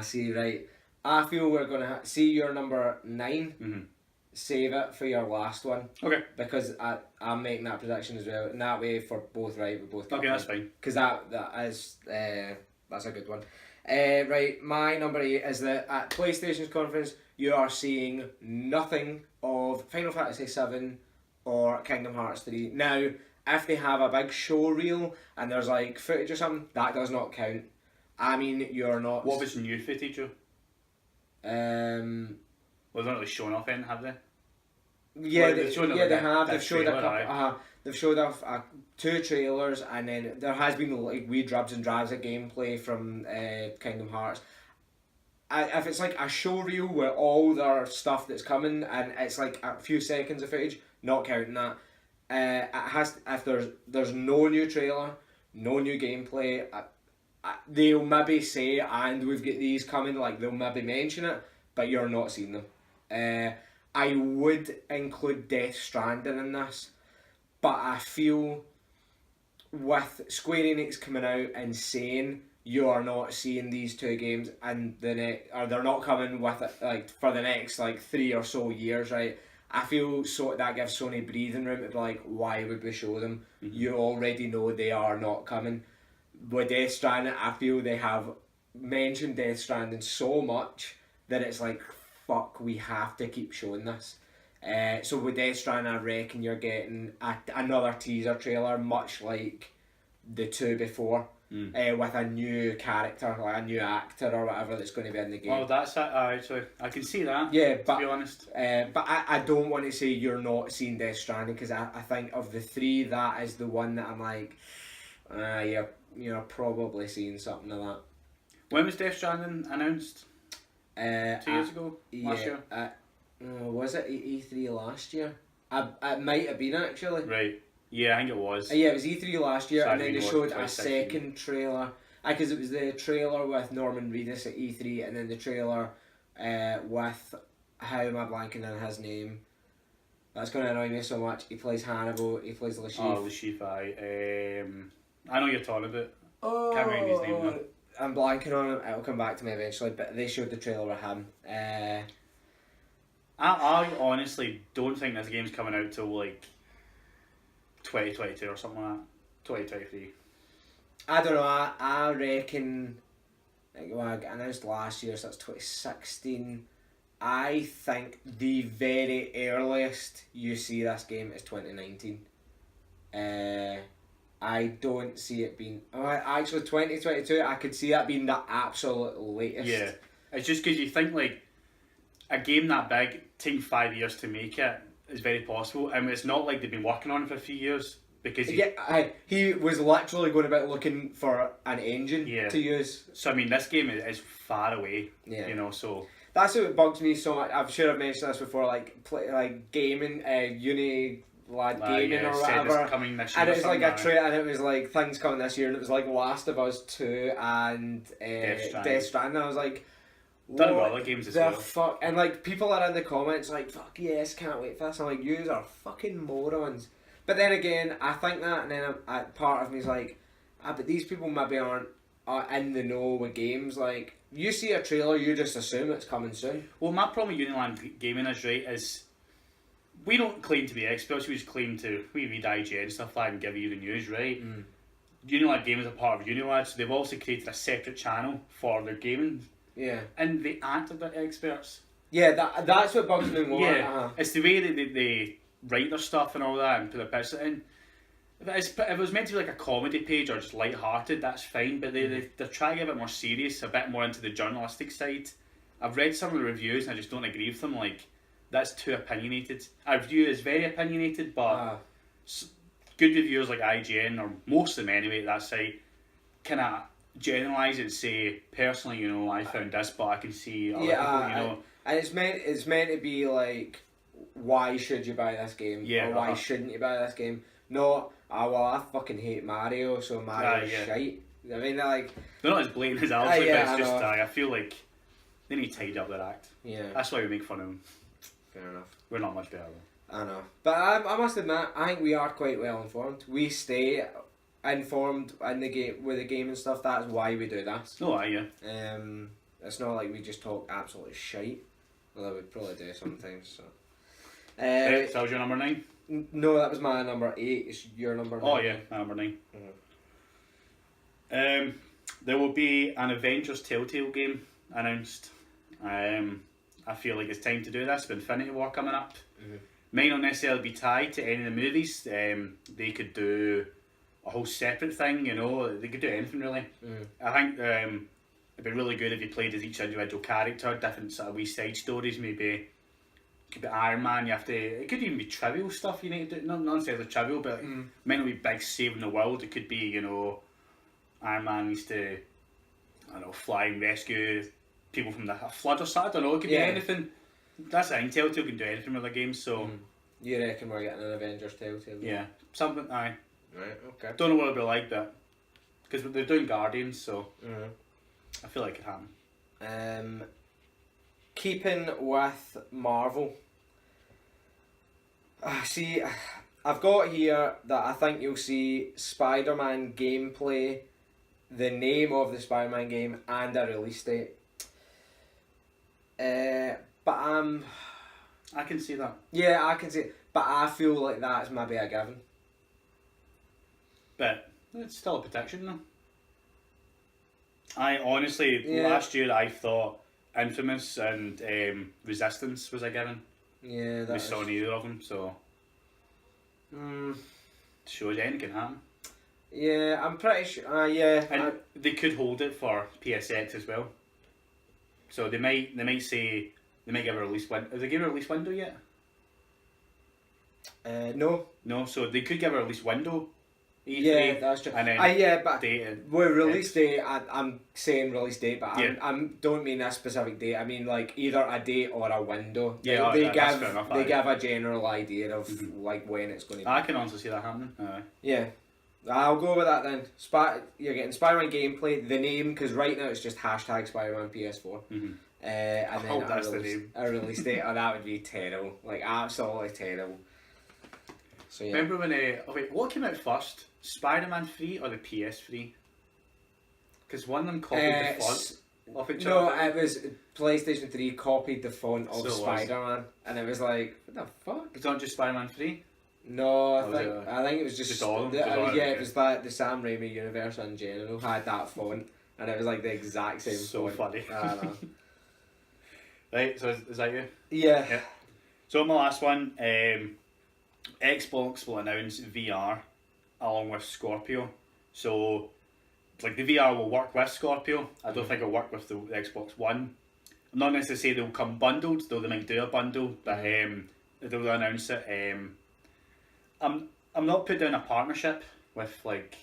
Speaker 2: See, right. I feel we're going to see your number 9. Save it for your last one.
Speaker 1: Okay.
Speaker 2: Because I'm making that prediction as well. And that way, for both right, we both get
Speaker 1: okay, that's fine.
Speaker 2: Because that is, that's a good one. Right, my number 8 is that at PlayStation's conference, you are seeing nothing of Final Fantasy VII or Kingdom Hearts 3. Now, if they have a big show reel and there's like footage or something, that does not count. I mean, you're not.
Speaker 1: What was new footage, Joe? Well, they're not really showing off anything, have they?
Speaker 2: Yeah, they have. They've showed a couple. They've showed off 2 trailers, and then there has been like wee dribs and drabs of gameplay from Kingdom Hearts. If it's like a show reel where all their stuff that's coming and it's like a few seconds of footage, not counting that. It has if there's no new trailer, no new gameplay. they'll maybe say, and we've got these coming, like they'll maybe mention it, but you're not seeing them. I would include Death Stranding in this, but I feel with Square Enix coming out and saying you are not seeing these two games and or they're not coming with it like for the next like 3 or so years, right? I feel so that gives Sony breathing room to be like, why would we show them? Mm-hmm. You already know they are not coming. With Death Stranding, I feel they have mentioned Death Stranding so much that it's like, fuck, we have to keep showing this. So with Death Stranding, I reckon you're getting another teaser trailer, much like the two before, with a new character, like a new actor or whatever that's going to be in the game.
Speaker 1: Oh, that's it. Actually, I can see that.
Speaker 2: Yeah,
Speaker 1: but to be honest,
Speaker 2: but I don't want to say you're not seeing Death Stranding because I think of the three, that is the one that I'm like, you're probably seeing something of that.
Speaker 1: When was Death Stranding announced? 2 years ago? Last year?
Speaker 2: Was it E3 last year? It might have been actually.
Speaker 1: Right. Yeah, I think it was.
Speaker 2: Yeah, it was E3 last year, and then they showed a second trailer. Because it was the trailer with Norman Reedus at E3, and then the trailer with, how am I blanking on his name? That's going to annoy me so much. He plays Hannibal, he plays Le Chiffre.
Speaker 1: Oh, Le Chiffre, I know you're talking about. Can't remember his name now.
Speaker 2: I'm blanking on him, it'll come back to me eventually, but they showed the trailer with him.
Speaker 1: I honestly don't think this game's coming out till like 2022 or something like that. 2023.
Speaker 2: I don't know, I reckon, well, I got announced last year, so that's 2016. I think the very earliest you see this game is 2019. I don't see it being... actually, 2022, I could see that being the absolute latest.
Speaker 1: Yeah. It's just because you think, like, a game that big, taking 5 years to make it is very possible. I mean, it's not like they've been working on it for a few years. Because
Speaker 2: he was literally going about looking for an engine to use.
Speaker 1: So, I mean, this game is far away, you know, so...
Speaker 2: That's what bugs me so much. I'm sure I've mentioned this before, like gaming, uni... gaming or whatever,
Speaker 1: coming this year,
Speaker 2: and it was like a trailer, and it was like things coming this year, and it was like Last of Us 2 and Death Stranding. I was like,
Speaker 1: done with other games as well.
Speaker 2: Fuck, and like people are in the comments like, fuck yes, can't wait for this. I'm like, yous are fucking morons. But then again, I think that, and then part of me is like, but these people maybe aren't in the know with games. Like, you see a trailer, you just assume it's coming soon.
Speaker 1: Well, my problem with Uniland Gaming is we don't claim to be experts, we just claim to, we read IGN and stuff like that and give you the news, right? Unilad Gaming is a part of Unilad, so they've also created a separate channel for their gaming.
Speaker 2: Yeah. And
Speaker 1: they act like experts.
Speaker 2: Yeah, that's what bugs me more.
Speaker 1: Yeah, it's the way that they write their stuff and all that and put their pictures in. If it was meant to be like a comedy page or just light-hearted, that's fine, but they're trying to get a bit more serious, a bit more into the journalistic side. I've read some of the reviews and I just don't agree with them, like, that's too opinionated. I view it as very opinionated, but good reviewers like IGN, or most of them anyway, that site, kind of generalise it and say, personally, you know, I found this, but I can see other people, you know.
Speaker 2: And it's meant to be like, why should you buy this game?
Speaker 1: Yeah,
Speaker 2: or why shouldn't you buy this game? Not, well, I fucking hate Mario, so Mario's shite. I mean, like...
Speaker 1: They're not as blatant as Alex, but it's just, I feel like they need to tidy up their act.
Speaker 2: Yeah.
Speaker 1: That's why we make fun of them.
Speaker 2: Fair enough.
Speaker 1: We're not much better though.
Speaker 2: I know. But I must admit, I think we are quite well informed. We stay informed in the game, with the game and stuff. That's why we do this.
Speaker 1: Oh, yeah.
Speaker 2: It's not like we just talk absolute shite. Although we probably do sometimes, so...
Speaker 1: so that was your number 9?
Speaker 2: No, that was my number 8. It's your number 9.
Speaker 1: Oh yeah, my number 9. There will be an Avengers Telltale game announced. I feel like it's time to do this with Infinity War coming up. Might not necessarily be tied to any of the movies. They could do a whole separate thing, you know. They could do anything really. I think it'd be really good if you played as each individual character, different sort of wee side stories. Maybe it could be Iron Man. It could even be trivial stuff you need to do. Not necessarily trivial, but might not be big saving the world. It could be, you know, Iron Man needs to, I don't know, fly and rescue people from the flood or something. I don't know, it could be anything. That's the thing, Telltale can do anything with their games, so...
Speaker 2: You reckon we're getting an Avengers Telltale?
Speaker 1: Yeah, something, aye.
Speaker 2: Right, okay.
Speaker 1: Don't know what it'll be like, but because they're doing Guardians, so
Speaker 2: Mm.
Speaker 1: I feel like it could happen.
Speaker 2: Keeping with Marvel. See, I've got here that I think you'll see Spider-Man gameplay, the name of the Spider-Man game, and a release date. But
Speaker 1: I can see that.
Speaker 2: yeah, I can see it, but I feel like that's maybe a given.
Speaker 1: But it's still a prediction, though. I honestly,
Speaker 2: Yeah.
Speaker 1: last year I thought Infamous and Resistance was a given.
Speaker 2: Yeah,
Speaker 1: We
Speaker 2: that's...
Speaker 1: saw neither of them, so shows you anything can happen.
Speaker 2: Yeah, I'm pretty sure. Yeah,
Speaker 1: And they could hold it for PSX as well. So they might say they might give a release window. Have they given a release window yet?
Speaker 2: no.
Speaker 1: No, so they could give a release window. E3,
Speaker 2: Yeah, that's true.
Speaker 1: And then
Speaker 2: yeah, but
Speaker 1: date
Speaker 2: with release date, I'm saying release date, but
Speaker 1: Yeah.
Speaker 2: I'm don't mean a specific date. I mean like either a date or a window.
Speaker 1: Yeah,
Speaker 2: they
Speaker 1: that's
Speaker 2: give
Speaker 1: fair enough,
Speaker 2: they
Speaker 1: aye.
Speaker 2: give a general idea of like when it's going to be.
Speaker 1: I can honestly see that happening.
Speaker 2: Yeah, I'll go with that then. You're getting Spider-Man gameplay, the name, because right now it's just hashtag Spider-Man PS4.
Speaker 1: Mhm.
Speaker 2: And
Speaker 1: I
Speaker 2: then
Speaker 1: hope that's the
Speaker 2: release,
Speaker 1: name.
Speaker 2: a release date. Oh, that would be terrible. Like absolutely terrible. So yeah.
Speaker 1: Remember when? What came out first? Spider-Man 3 or the PS3? Because one of them copied the font off each
Speaker 2: No,
Speaker 1: other.
Speaker 2: it was PlayStation 3 copied the font of
Speaker 1: So it was.
Speaker 2: Spider-Man, and it was like, what the fuck?
Speaker 1: It's not just Spider-Man 3.
Speaker 2: No,
Speaker 1: Was it,
Speaker 2: I think it was just
Speaker 1: all of them?
Speaker 2: yeah,
Speaker 1: Just all of them,
Speaker 2: it
Speaker 1: okay.
Speaker 2: was like the Sam Raimi universe in general had that font, and it was like the exact same
Speaker 1: So
Speaker 2: font.
Speaker 1: funny.
Speaker 2: I know.
Speaker 1: Right, so is that you?
Speaker 2: Yeah.
Speaker 1: Yeah. So my last one, Xbox will announce VR along with Scorpio. So, like the VR will work with Scorpio. I don't think it'll work with the Xbox One. I'm not necessarily say they'll come bundled, though they might do a bundle, but they'll announce it. I'm not putting down a partnership with like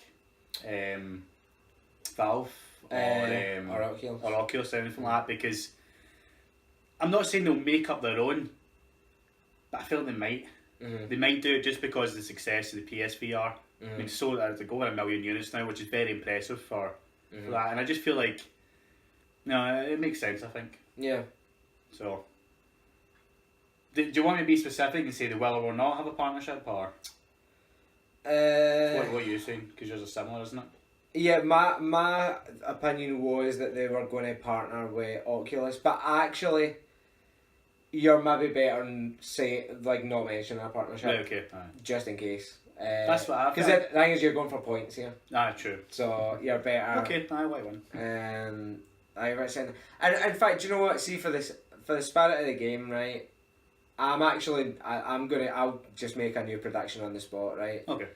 Speaker 1: Valve
Speaker 2: or Oculus.
Speaker 1: or Oculus or anything like that, because I'm not saying they'll make up their own, but I feel like they might.
Speaker 2: Mhm.
Speaker 1: They might do it just because of the success of the PSVR. I mean, so they're going 1 million units now, which is very impressive for that. And I just feel like, no, it makes sense, I think.
Speaker 2: Yeah.
Speaker 1: So, do you want me to be specific and say they will or not have a partnership, or what are you saying? Because yours are similar, isn't it?
Speaker 2: Yeah, my opinion was that they were going to partner with Oculus, but actually, you're maybe better and say like not mention a partnership,
Speaker 1: Right, okay, aye.
Speaker 2: just in case.
Speaker 1: That's what I
Speaker 2: Because
Speaker 1: feel.
Speaker 2: the thing is, you're going for points here,
Speaker 1: Ah, true.
Speaker 2: so you're better.
Speaker 1: Okay, I white one.
Speaker 2: I right saying, and in fact, do you know what? See, for the spirit of the game, right? I'll just make a new prediction on the spot, right?
Speaker 1: Okay.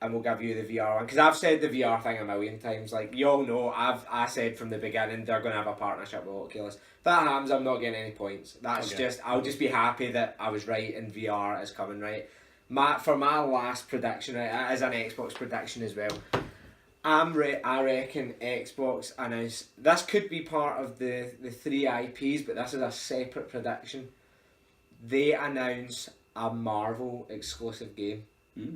Speaker 2: And we'll give you the VR one, because I've said the VR thing a million times. Like you all know, I said from the beginning they're going to have a partnership with Oculus. If that happens, I'm not getting any points. That's
Speaker 1: Okay.
Speaker 2: I'll just be happy that I was right and VR is coming, right. For my last prediction, right, as an Xbox prediction as well, I reckon Xbox announce this could be part of the 3 IPs, but this is a separate prediction. They announce a Marvel exclusive game.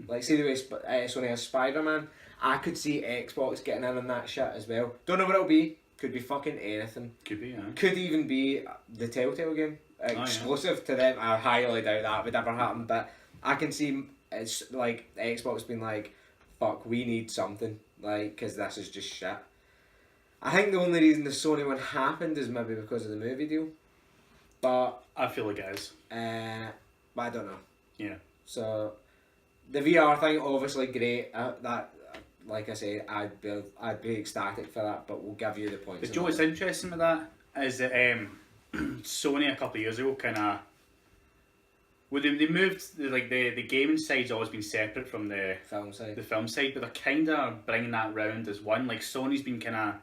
Speaker 2: Like, see the way Sony has Spider-Man, I could see Xbox getting in on that shit as well. Don't know what it'll be. Could be fucking anything.
Speaker 1: Could be, yeah.
Speaker 2: Could even be the Telltale game. Exclusive to them. I highly doubt that would ever happen, but I can see it's like Xbox being like, fuck, we need something. Like, because this is just shit. I think the only reason the Sony one happened is maybe because of the movie deal. But
Speaker 1: I feel like it is.
Speaker 2: but I don't know.
Speaker 1: Yeah.
Speaker 2: So the VR thing, obviously great. That, like I say, I'd be ecstatic for that. But we'll give you the points.
Speaker 1: But Joe, what's interesting with that is that Sony a couple of years ago kind of, well, they moved the gaming side's always been separate from the
Speaker 2: film side.
Speaker 1: the film side, but they're kind of bringing that round as one. Like Sony's been kind of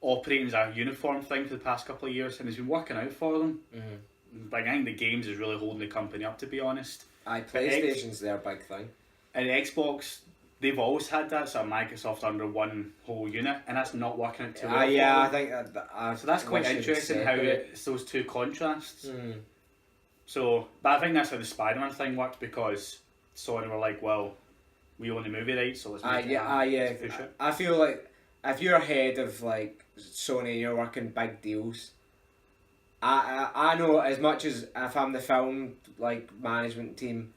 Speaker 1: operating as a uniform thing for the past couple of years, and it's been working out for them. Like, I think the games is really holding the company up, to be honest.
Speaker 2: PlayStation's their big thing.
Speaker 1: And Xbox, they've always had that sort of Microsoft under one whole unit, and that's not working out too well.
Speaker 2: Yeah,
Speaker 1: for
Speaker 2: I
Speaker 1: them.
Speaker 2: think
Speaker 1: So that's quite
Speaker 2: we should
Speaker 1: interesting how
Speaker 2: separate.
Speaker 1: it's those two contrasts. So, but I think that's how the Spider-Man thing worked, because Sony were like, well, we own the movie rights, so let's make it
Speaker 2: yeah,
Speaker 1: happen.
Speaker 2: yeah.
Speaker 1: Let's push it.
Speaker 2: I feel like if you're ahead of like Sony and you're working big deals, I know as much as if I'm the film like management team,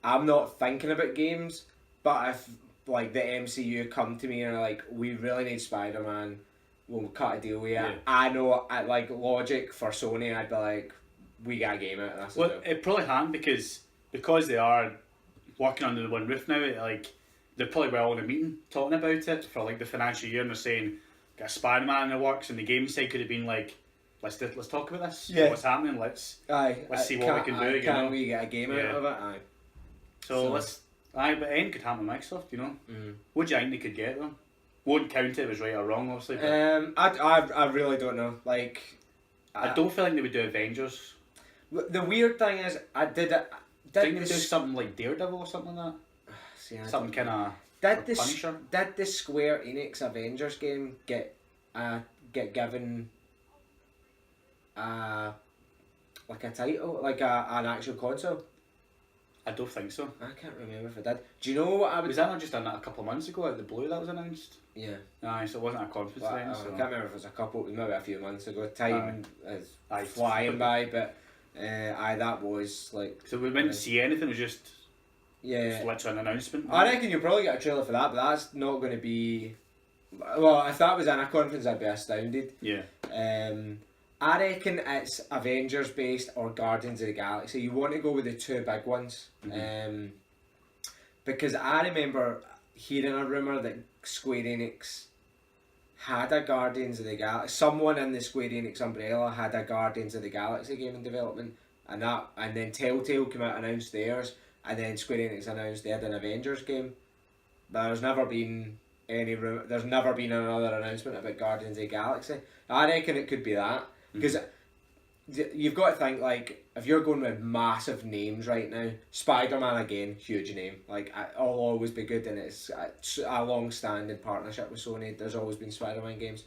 Speaker 2: I'm not thinking about games. But if like the MCU come to me and are like, we really need Spider-Man, we'll cut a deal with it.
Speaker 1: Yeah.
Speaker 2: I know at like logic for Sony, I'd be like, we got a game out. That's
Speaker 1: Well, it probably happened because they are working under the one roof now. Like they're probably well in a meeting talking about it for like the financial year, and they're saying got a Spider-Man in the works, and the game side could have been like, let's talk about this.
Speaker 2: Yeah.
Speaker 1: What's happening? Let's see what we can do.
Speaker 2: Can we get a game out of it? Aye.
Speaker 1: So let's. But anything could happen with Microsoft, you know. What do you think they could get though? Won't count it as right or wrong, obviously. But
Speaker 2: I really don't know. Like,
Speaker 1: I don't feel like they would do Avengers.
Speaker 2: The weird thing is,
Speaker 1: I think they would do something like Daredevil or something like that.
Speaker 2: See,
Speaker 1: something kind of.
Speaker 2: Did the Square Enix Avengers game get given like a title, like an actual console?
Speaker 1: I don't think so.
Speaker 2: I can't remember if it did. Do you know what I would...
Speaker 1: Was that not just a couple of months ago out of the blue that was announced?
Speaker 2: Yeah.
Speaker 1: Aye, so it wasn't a conference then.
Speaker 2: I can't remember if it was maybe a few months ago. Time is
Speaker 1: Aye.
Speaker 2: flying by, but that was like...
Speaker 1: So we didn't see anything, it was just...
Speaker 2: Yeah.
Speaker 1: Literally an announcement.
Speaker 2: I reckon you'll probably get a trailer for that, but that's not going to be... Well, if that was in a conference, I'd be astounded.
Speaker 1: Yeah.
Speaker 2: I reckon it's Avengers based or Guardians of the Galaxy. You want to go with the two big ones. Because I remember hearing a rumour that Square Enix had a Guardians of the Galaxy. Someone in the Square Enix umbrella had a Guardians of the Galaxy game in development, and then Telltale came out and announced theirs, and then Square Enix announced they had an Avengers game. But there's never been another announcement about Guardians of the Galaxy. I reckon it could be that. Because you've got to think, like, if you're going with massive names right now, Spider-Man again, huge name. Like, it'll always be good, and it's a long-standing partnership with Sony. There's always been Spider-Man games.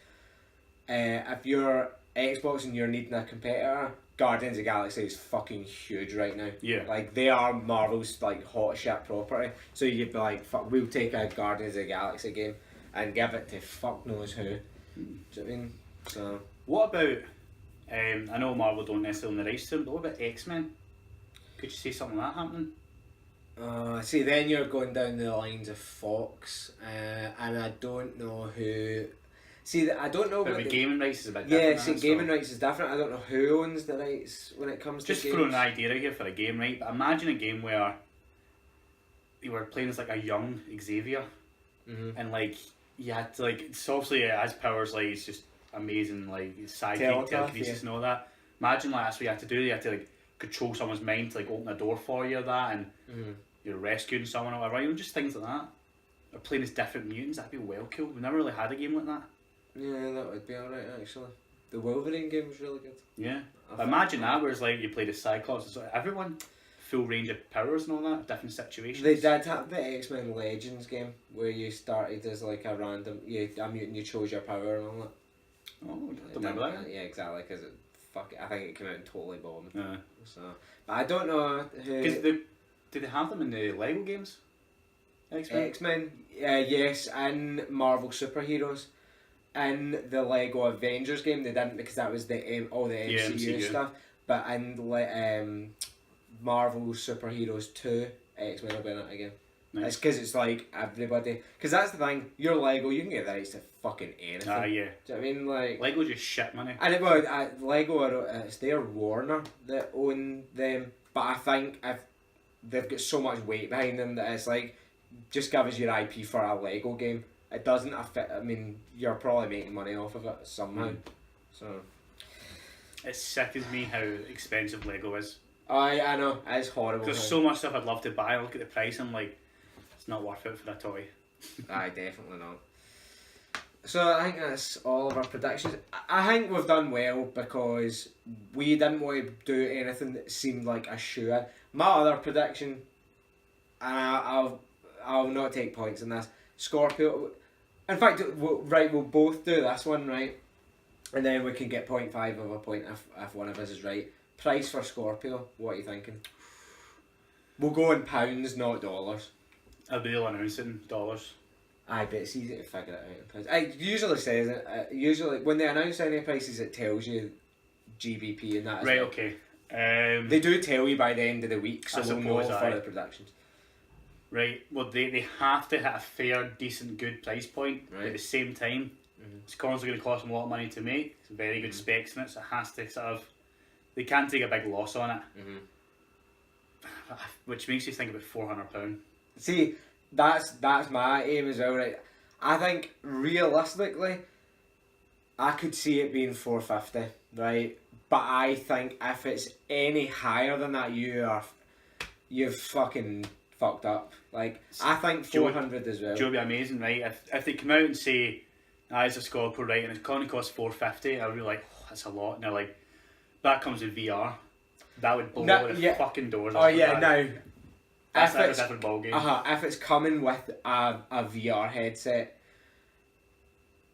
Speaker 2: If you're Xbox and you're needing a competitor, Guardians of the Galaxy is fucking huge right now.
Speaker 1: Yeah.
Speaker 2: Like, they are Marvel's, like, hot shit property. So you'd be like, fuck, we'll take a Guardians of the Galaxy game and give it to fuck knows who. Do you know what I mean? So...
Speaker 1: What about... I know Marvel don't necessarily own the rights to them, but what about X-Men? Could you see something like that happening?
Speaker 2: See, then you're going down the lines of Fox, and I don't know who... See, I don't know...
Speaker 1: But the gaming rights is a bit
Speaker 2: different.
Speaker 1: Yeah,
Speaker 2: see, gaming rights is different. I don't know who owns the rights when it comes to games.
Speaker 1: Just throwing an idea out here for a game, right? But imagine a game where you were playing as like a young Xavier, and like you had to like... It's obviously it has powers like it's just... amazing, like psychic telekinesis and all that. Imagine like that's what you have to do. You have to like control someone's mind to like open a door for you, that, and you're rescuing someone or whatever. You know, just things like that. Or playing as different mutants. That'd be well cool. We've never really had a game like that.
Speaker 2: Yeah, that would be alright actually. The Wolverine game was really good.
Speaker 1: Yeah, but imagine that where it's like you played as Cyclops and so everyone full range of powers and all that, different situations.
Speaker 2: They did have the X-Men Legends game where you started as like a random, a mutant, you chose your power and all that.
Speaker 1: Oh, I don't remember that.
Speaker 2: Yeah, exactly, because I think it came out and totally bombed.
Speaker 1: Yeah.
Speaker 2: So, but I don't know who...
Speaker 1: Because did they have them in the Lego games?
Speaker 2: X-Men, yes, and Marvel Superheroes. In the Lego Avengers game, they didn't because that was all the MCU stuff. But in Marvel Superheroes 2, X-Men will be in it again. Nice. It's because it's like everybody. Because that's the thing, your Lego, you can get the rights to fucking anything.
Speaker 1: Yeah.
Speaker 2: Do you know what I mean? Like,
Speaker 1: Lego just shit money.
Speaker 2: And Lego, it's their Warner that own them. But I think if they've got so much weight behind them that it's like, just give us your IP for a Lego game. It doesn't affect. I mean, you're probably making money off of it somehow. So
Speaker 1: it sickens me how expensive Lego is.
Speaker 2: I know, it's horrible.
Speaker 1: There's so much stuff I'd love to buy. I look at the price, I'm like, it's not worth it for a toy.
Speaker 2: Aye, definitely not. So I think that's all of our predictions. I think we've done well because we didn't want to do anything that seemed like a shoe-in. My other prediction, and I'll not take points in this. Scorpio. In fact, we'll both do this one, right? And then we can get 0.5 of a point if one of us is right. Price for Scorpio, what are you thinking? We'll go in pounds, not dollars.
Speaker 1: They'll announce it in dollars.
Speaker 2: I bet it's easy to figure it out in price. It usually says it. Usually, when they announce any prices, it tells you GBP and that.
Speaker 1: Right, okay.
Speaker 2: They do tell you by the end of the week, so we'll know for the productions.
Speaker 1: Right, well, they have to hit a fair, decent, good price point at the same time. It's constantly going to cost them a lot of money to make. It's very good specs in it, so it has to sort of... They can't take a big loss on it. Which makes you think about £400.
Speaker 2: See, that's my aim as well, right? I think, realistically, I could see it being $450, right? But I think if it's any higher than that, you've fucking fucked up. Like, I think 400 as well.
Speaker 1: It would be amazing, right? If they come out and say, it's a Scorpio, right, and it's going to cost $450, I would be like, oh, that's a lot. And they're like, that comes with VR. That would blow the fucking doors off.
Speaker 2: Oh yeah, now
Speaker 1: that's a different ballgame.
Speaker 2: If it's coming with a VR headset,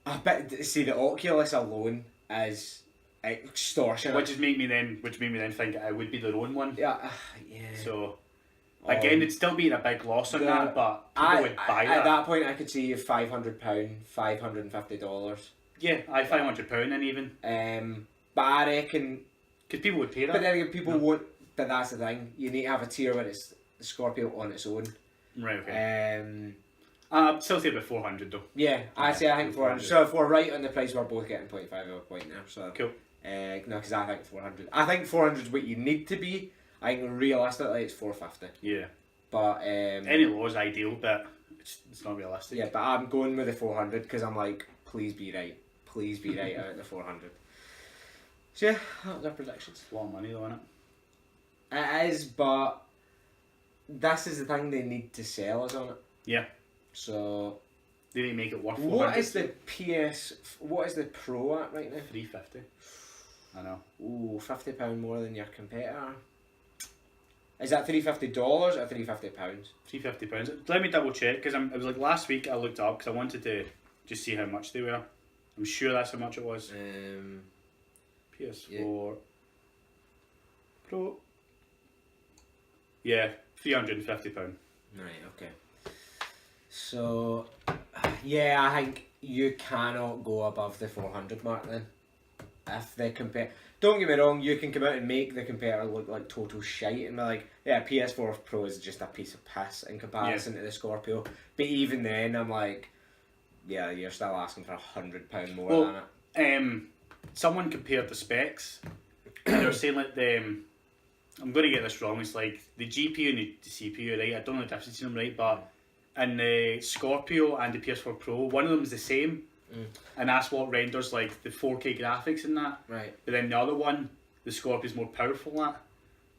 Speaker 2: I bet. See, the Oculus alone is extortionate.
Speaker 1: Which made me then think it would be their own one.
Speaker 2: Yeah.
Speaker 1: So again, it'd still be a big loss on that, but people would buy that.
Speaker 2: At that point, I could see £500, $550.
Speaker 1: Yeah, £500 and even.
Speaker 2: But I reckon.
Speaker 1: Because people would pay that.
Speaker 2: But then again, people won't. But that's the thing. You need to have a tier where it's the Scorpio on its own.
Speaker 1: Right, okay. I'd still say about 400 though.
Speaker 2: Yeah, I think 400. So if we're right on the price, we're both getting 0.5 of a point now. So
Speaker 1: cool.
Speaker 2: No, because I think 400. I think 400 is what you need to be. I think realistically it's 450.
Speaker 1: Yeah.
Speaker 2: But
Speaker 1: any low is ideal, but it's not realistic.
Speaker 2: Yeah, but I'm going with the 400 because I'm like, please be right. Please be right out of the 400. So yeah, that was our predictions.
Speaker 1: It's a lot of money though, isn't it?
Speaker 2: It is, but this is the thing, they need to sell us on it.
Speaker 1: Yeah.
Speaker 2: So
Speaker 1: they need to make it worth.
Speaker 2: What is the What is the Pro at right now?
Speaker 1: $350. I know.
Speaker 2: Ooh, £50 more than your competitor. Is that $350 or £350?
Speaker 1: £350. Let me double check because it was like last week I looked up because I wanted to just see how much they were. I'm sure that's how much it was. PS4 Pro. Yeah, £350.
Speaker 2: Right, okay. So, yeah, I think you cannot go above the 400 mark then. If they compare... Don't get me wrong, you can come out and make the competitor look like total shite and be like, yeah, PS4 Pro is just a piece of piss in comparison to the Scorpio. But even then, I'm like, yeah, you're still asking for £100 more than it.
Speaker 1: Someone compared the specs and they were saying like I'm going to get this wrong, it's like the GPU and the CPU, right? I don't know the difference in them, right? But in the Scorpio and the PS4 Pro, one of them is the same, and that's what renders like the 4K graphics in that.
Speaker 2: Right.
Speaker 1: But then the other one, the Scorpio is more powerful than that,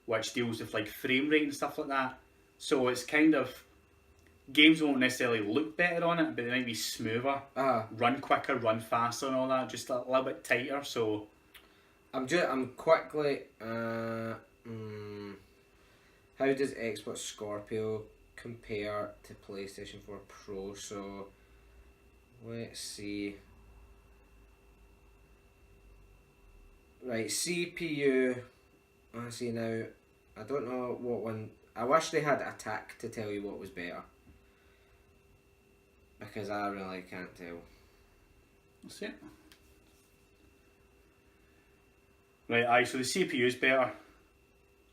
Speaker 1: which deals with like frame rate and stuff like that. So it's kind of, games won't necessarily look better on it, but they might be smoother, run quicker, run faster and all that, just a little bit tighter, so...
Speaker 2: I'm quickly... how does Xbox Scorpio compare to PlayStation 4 Pro? So, let's see. Right, CPU... I see now, I don't know what one... I wish they had Attack to tell you what was better. Because I really can't tell.
Speaker 1: Let's see it. Right, so the CPU is better.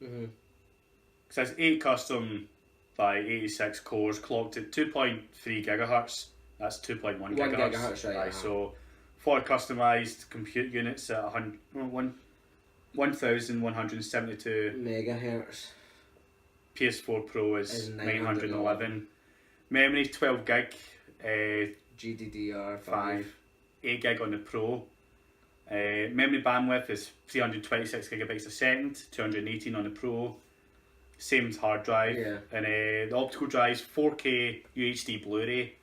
Speaker 1: Because it's 8 custom by 86 cores, clocked at 2.3 gigahertz. That's 2.1 gigahertz.
Speaker 2: 1 gigahertz, right.
Speaker 1: So 4 customised compute units at 1,172
Speaker 2: megahertz.
Speaker 1: PS4 Pro is 911. Memory 12 gig.
Speaker 2: GDDR5.
Speaker 1: 8 gig on the Pro. Memory bandwidth is 326 gigabytes a second, 218 on the Pro. Same as hard drive.
Speaker 2: Yeah.
Speaker 1: And the optical drive's 4K UHD Blu-ray.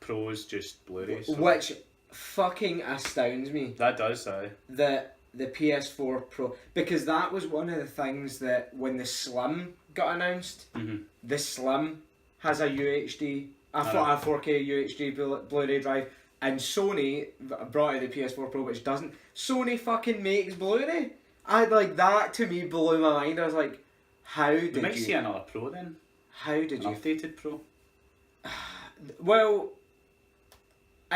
Speaker 1: Pro's just Blu-ray. So.
Speaker 2: Which fucking astounds me.
Speaker 1: That does,
Speaker 2: The PS4 Pro, because that was one of the things that when the Slim got announced, the Slim has a UHD, a 4K UHD Blu-ray drive, and Sony brought out the PS4 Pro, which doesn't. Sony fucking makes Blu-ray. That to me blew my mind. I was like, how did you?
Speaker 1: We might see another Pro then.
Speaker 2: How did you?
Speaker 1: Updated Pro.
Speaker 2: Well,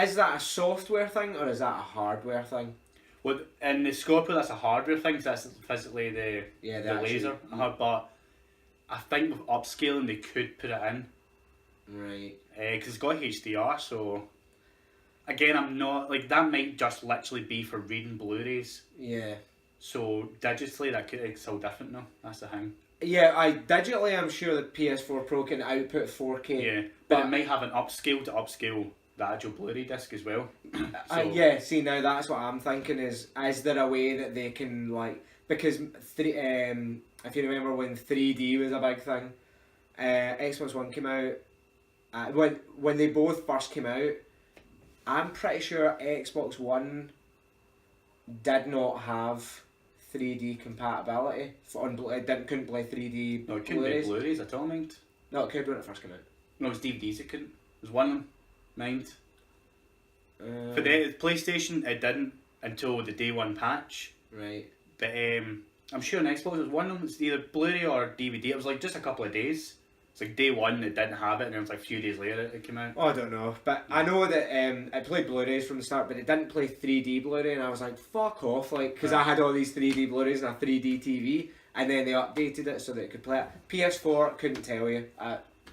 Speaker 2: is that a software thing or is that a hardware thing?
Speaker 1: Well, in the Scorpio, that's a hardware thing, so that's physically the laser. But I think with upscaling, they could put it in.
Speaker 2: Right.
Speaker 1: Because it's got HDR, so... Again, I'm not... Like, that might just literally be for reading Blu-rays.
Speaker 2: Yeah.
Speaker 1: So, digitally, it's still different, though. That's the thing.
Speaker 2: Yeah, digitally, I'm sure the PS4 Pro can output 4K.
Speaker 1: Yeah, but it might have an upscale to upscale the actual Blu-ray disc as well.
Speaker 2: Yeah, see, now that's what I'm thinking is there a way that they can, like... Because, if you remember when 3D was a big thing, Xbox One came out... when they both first came out, I'm pretty sure Xbox One did not have 3D compatibility. It couldn't play 3D
Speaker 1: No, it couldn't be Blu-rays at all, mind.
Speaker 2: No, it could when it first came out.
Speaker 1: No, it was DVDs it couldn't. It was one of them, mind. For the PlayStation, it didn't until the day one patch.
Speaker 2: Right.
Speaker 1: But I'm sure on Xbox it was one of them. It's either Blu-ray or DVD. It was like just a couple of days. It's like day one it didn't have it, and then it was like a few days later it came out.
Speaker 2: Oh, I don't know, but I know that it played Blu-rays from the start, but it didn't play 3D Blu-ray, and I was like, fuck off, like, because I had all these 3D Blu-rays and a 3D TV, and then they updated it so that it could play it. PS4 couldn't tell you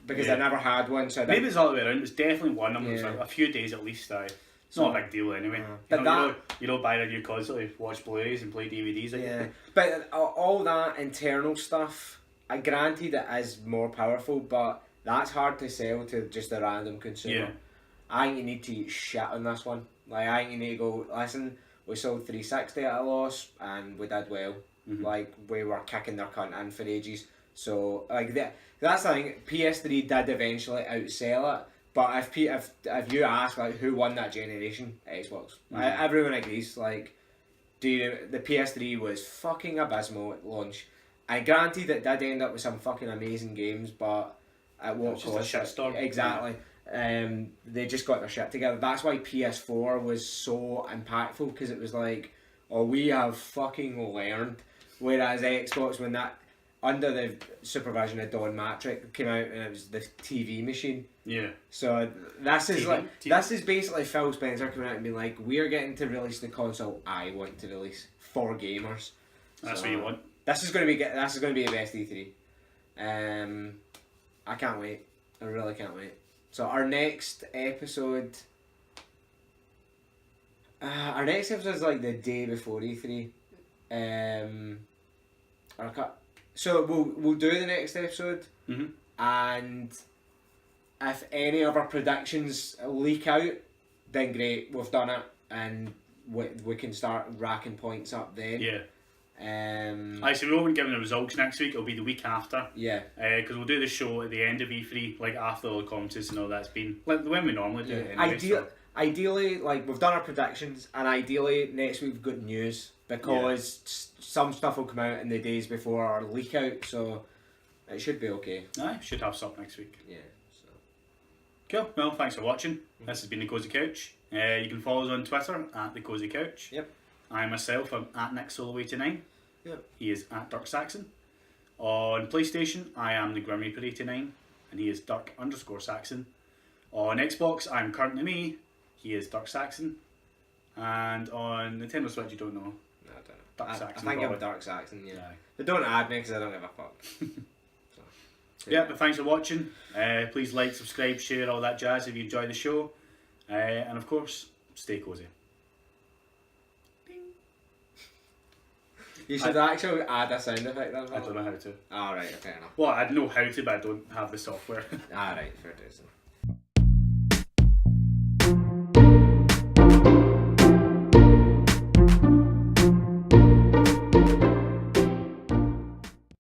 Speaker 2: because I never had one. So
Speaker 1: maybe it's all the way around. It was definitely one of them. It was like a few days at least. It's not a big deal anyway. You don't buy a new console to watch Blu-rays and play DVDs.
Speaker 2: Yeah, but all that internal stuff. Granted, it is more powerful, but that's hard to sell to just a random consumer.
Speaker 1: Yeah.
Speaker 2: I think you need to eat shit on this one. Like, I think you need to go, listen, we sold 360 at a loss, and we did well.
Speaker 1: Mm-hmm.
Speaker 2: Like, we were kicking their cunt in for ages. So, like, that's the thing. PS3 did eventually outsell it, but if you ask, like, who won that generation, Xbox.
Speaker 1: Mm-hmm.
Speaker 2: Everyone agrees, like, the PS3 was fucking abysmal at launch. And granted, it did end up with some fucking amazing games, but at what cost?
Speaker 1: Just a shitstorm.
Speaker 2: Exactly. They just got their shit together. That's why PS4 was so impactful, because it was like, oh, we have fucking learned. Whereas Xbox, when that, under the supervision of Don Matrick, came out, and it was the TV machine. Yeah. So this is basically Phil Spencer coming out and being like, we are getting to release the console I want to release for gamers.
Speaker 1: That's what you want.
Speaker 2: This is going to be the best E3. I can't wait. I really can't wait. So our next episode is like the day before E3. So we'll do the next episode, and if any of our predictions leak out, then great, we've done it, and we can start racking points up then. Yeah.
Speaker 1: So we won't give them the results next week. It'll be the week after.
Speaker 2: Yeah.
Speaker 1: Because we'll do the show at the end of E3, like after all the contests and all that's been like when we normally do it. Anyway,
Speaker 2: ideally, like we've done our predictions, and ideally next week we've got news, because some stuff will come out in the days before our leak out, so it should be okay.
Speaker 1: Aye, should have something next week.
Speaker 2: Yeah. So.
Speaker 1: Cool. Well, thanks for watching. This has been the Cosy Couch. You can follow us on Twitter at the Cosy Couch.
Speaker 2: Yep.
Speaker 1: I myself am at NickSolo89.
Speaker 2: Yep.
Speaker 1: He is at Dirk Saxon. On PlayStation, I am the Grim Reaper 89, and he is Dirk_Saxon. On Xbox, I'm currently me. He is Dirk Saxon. And on Nintendo Switch, you don't know.
Speaker 2: No, I don't know.
Speaker 1: Dirk Saxon.
Speaker 2: I think I'm Dirk Saxon. Yeah. They don't add me because I don't give a fuck.
Speaker 1: Yeah, but thanks for watching. Please like, subscribe, share, all that jazz if you enjoy the show. And of course, stay cozy.
Speaker 2: You should actually add a sound effect.
Speaker 1: I don't know how to.
Speaker 2: Alright, fair enough.
Speaker 1: Well, I know how to, but I don't have the software.
Speaker 2: Alright, fair dues.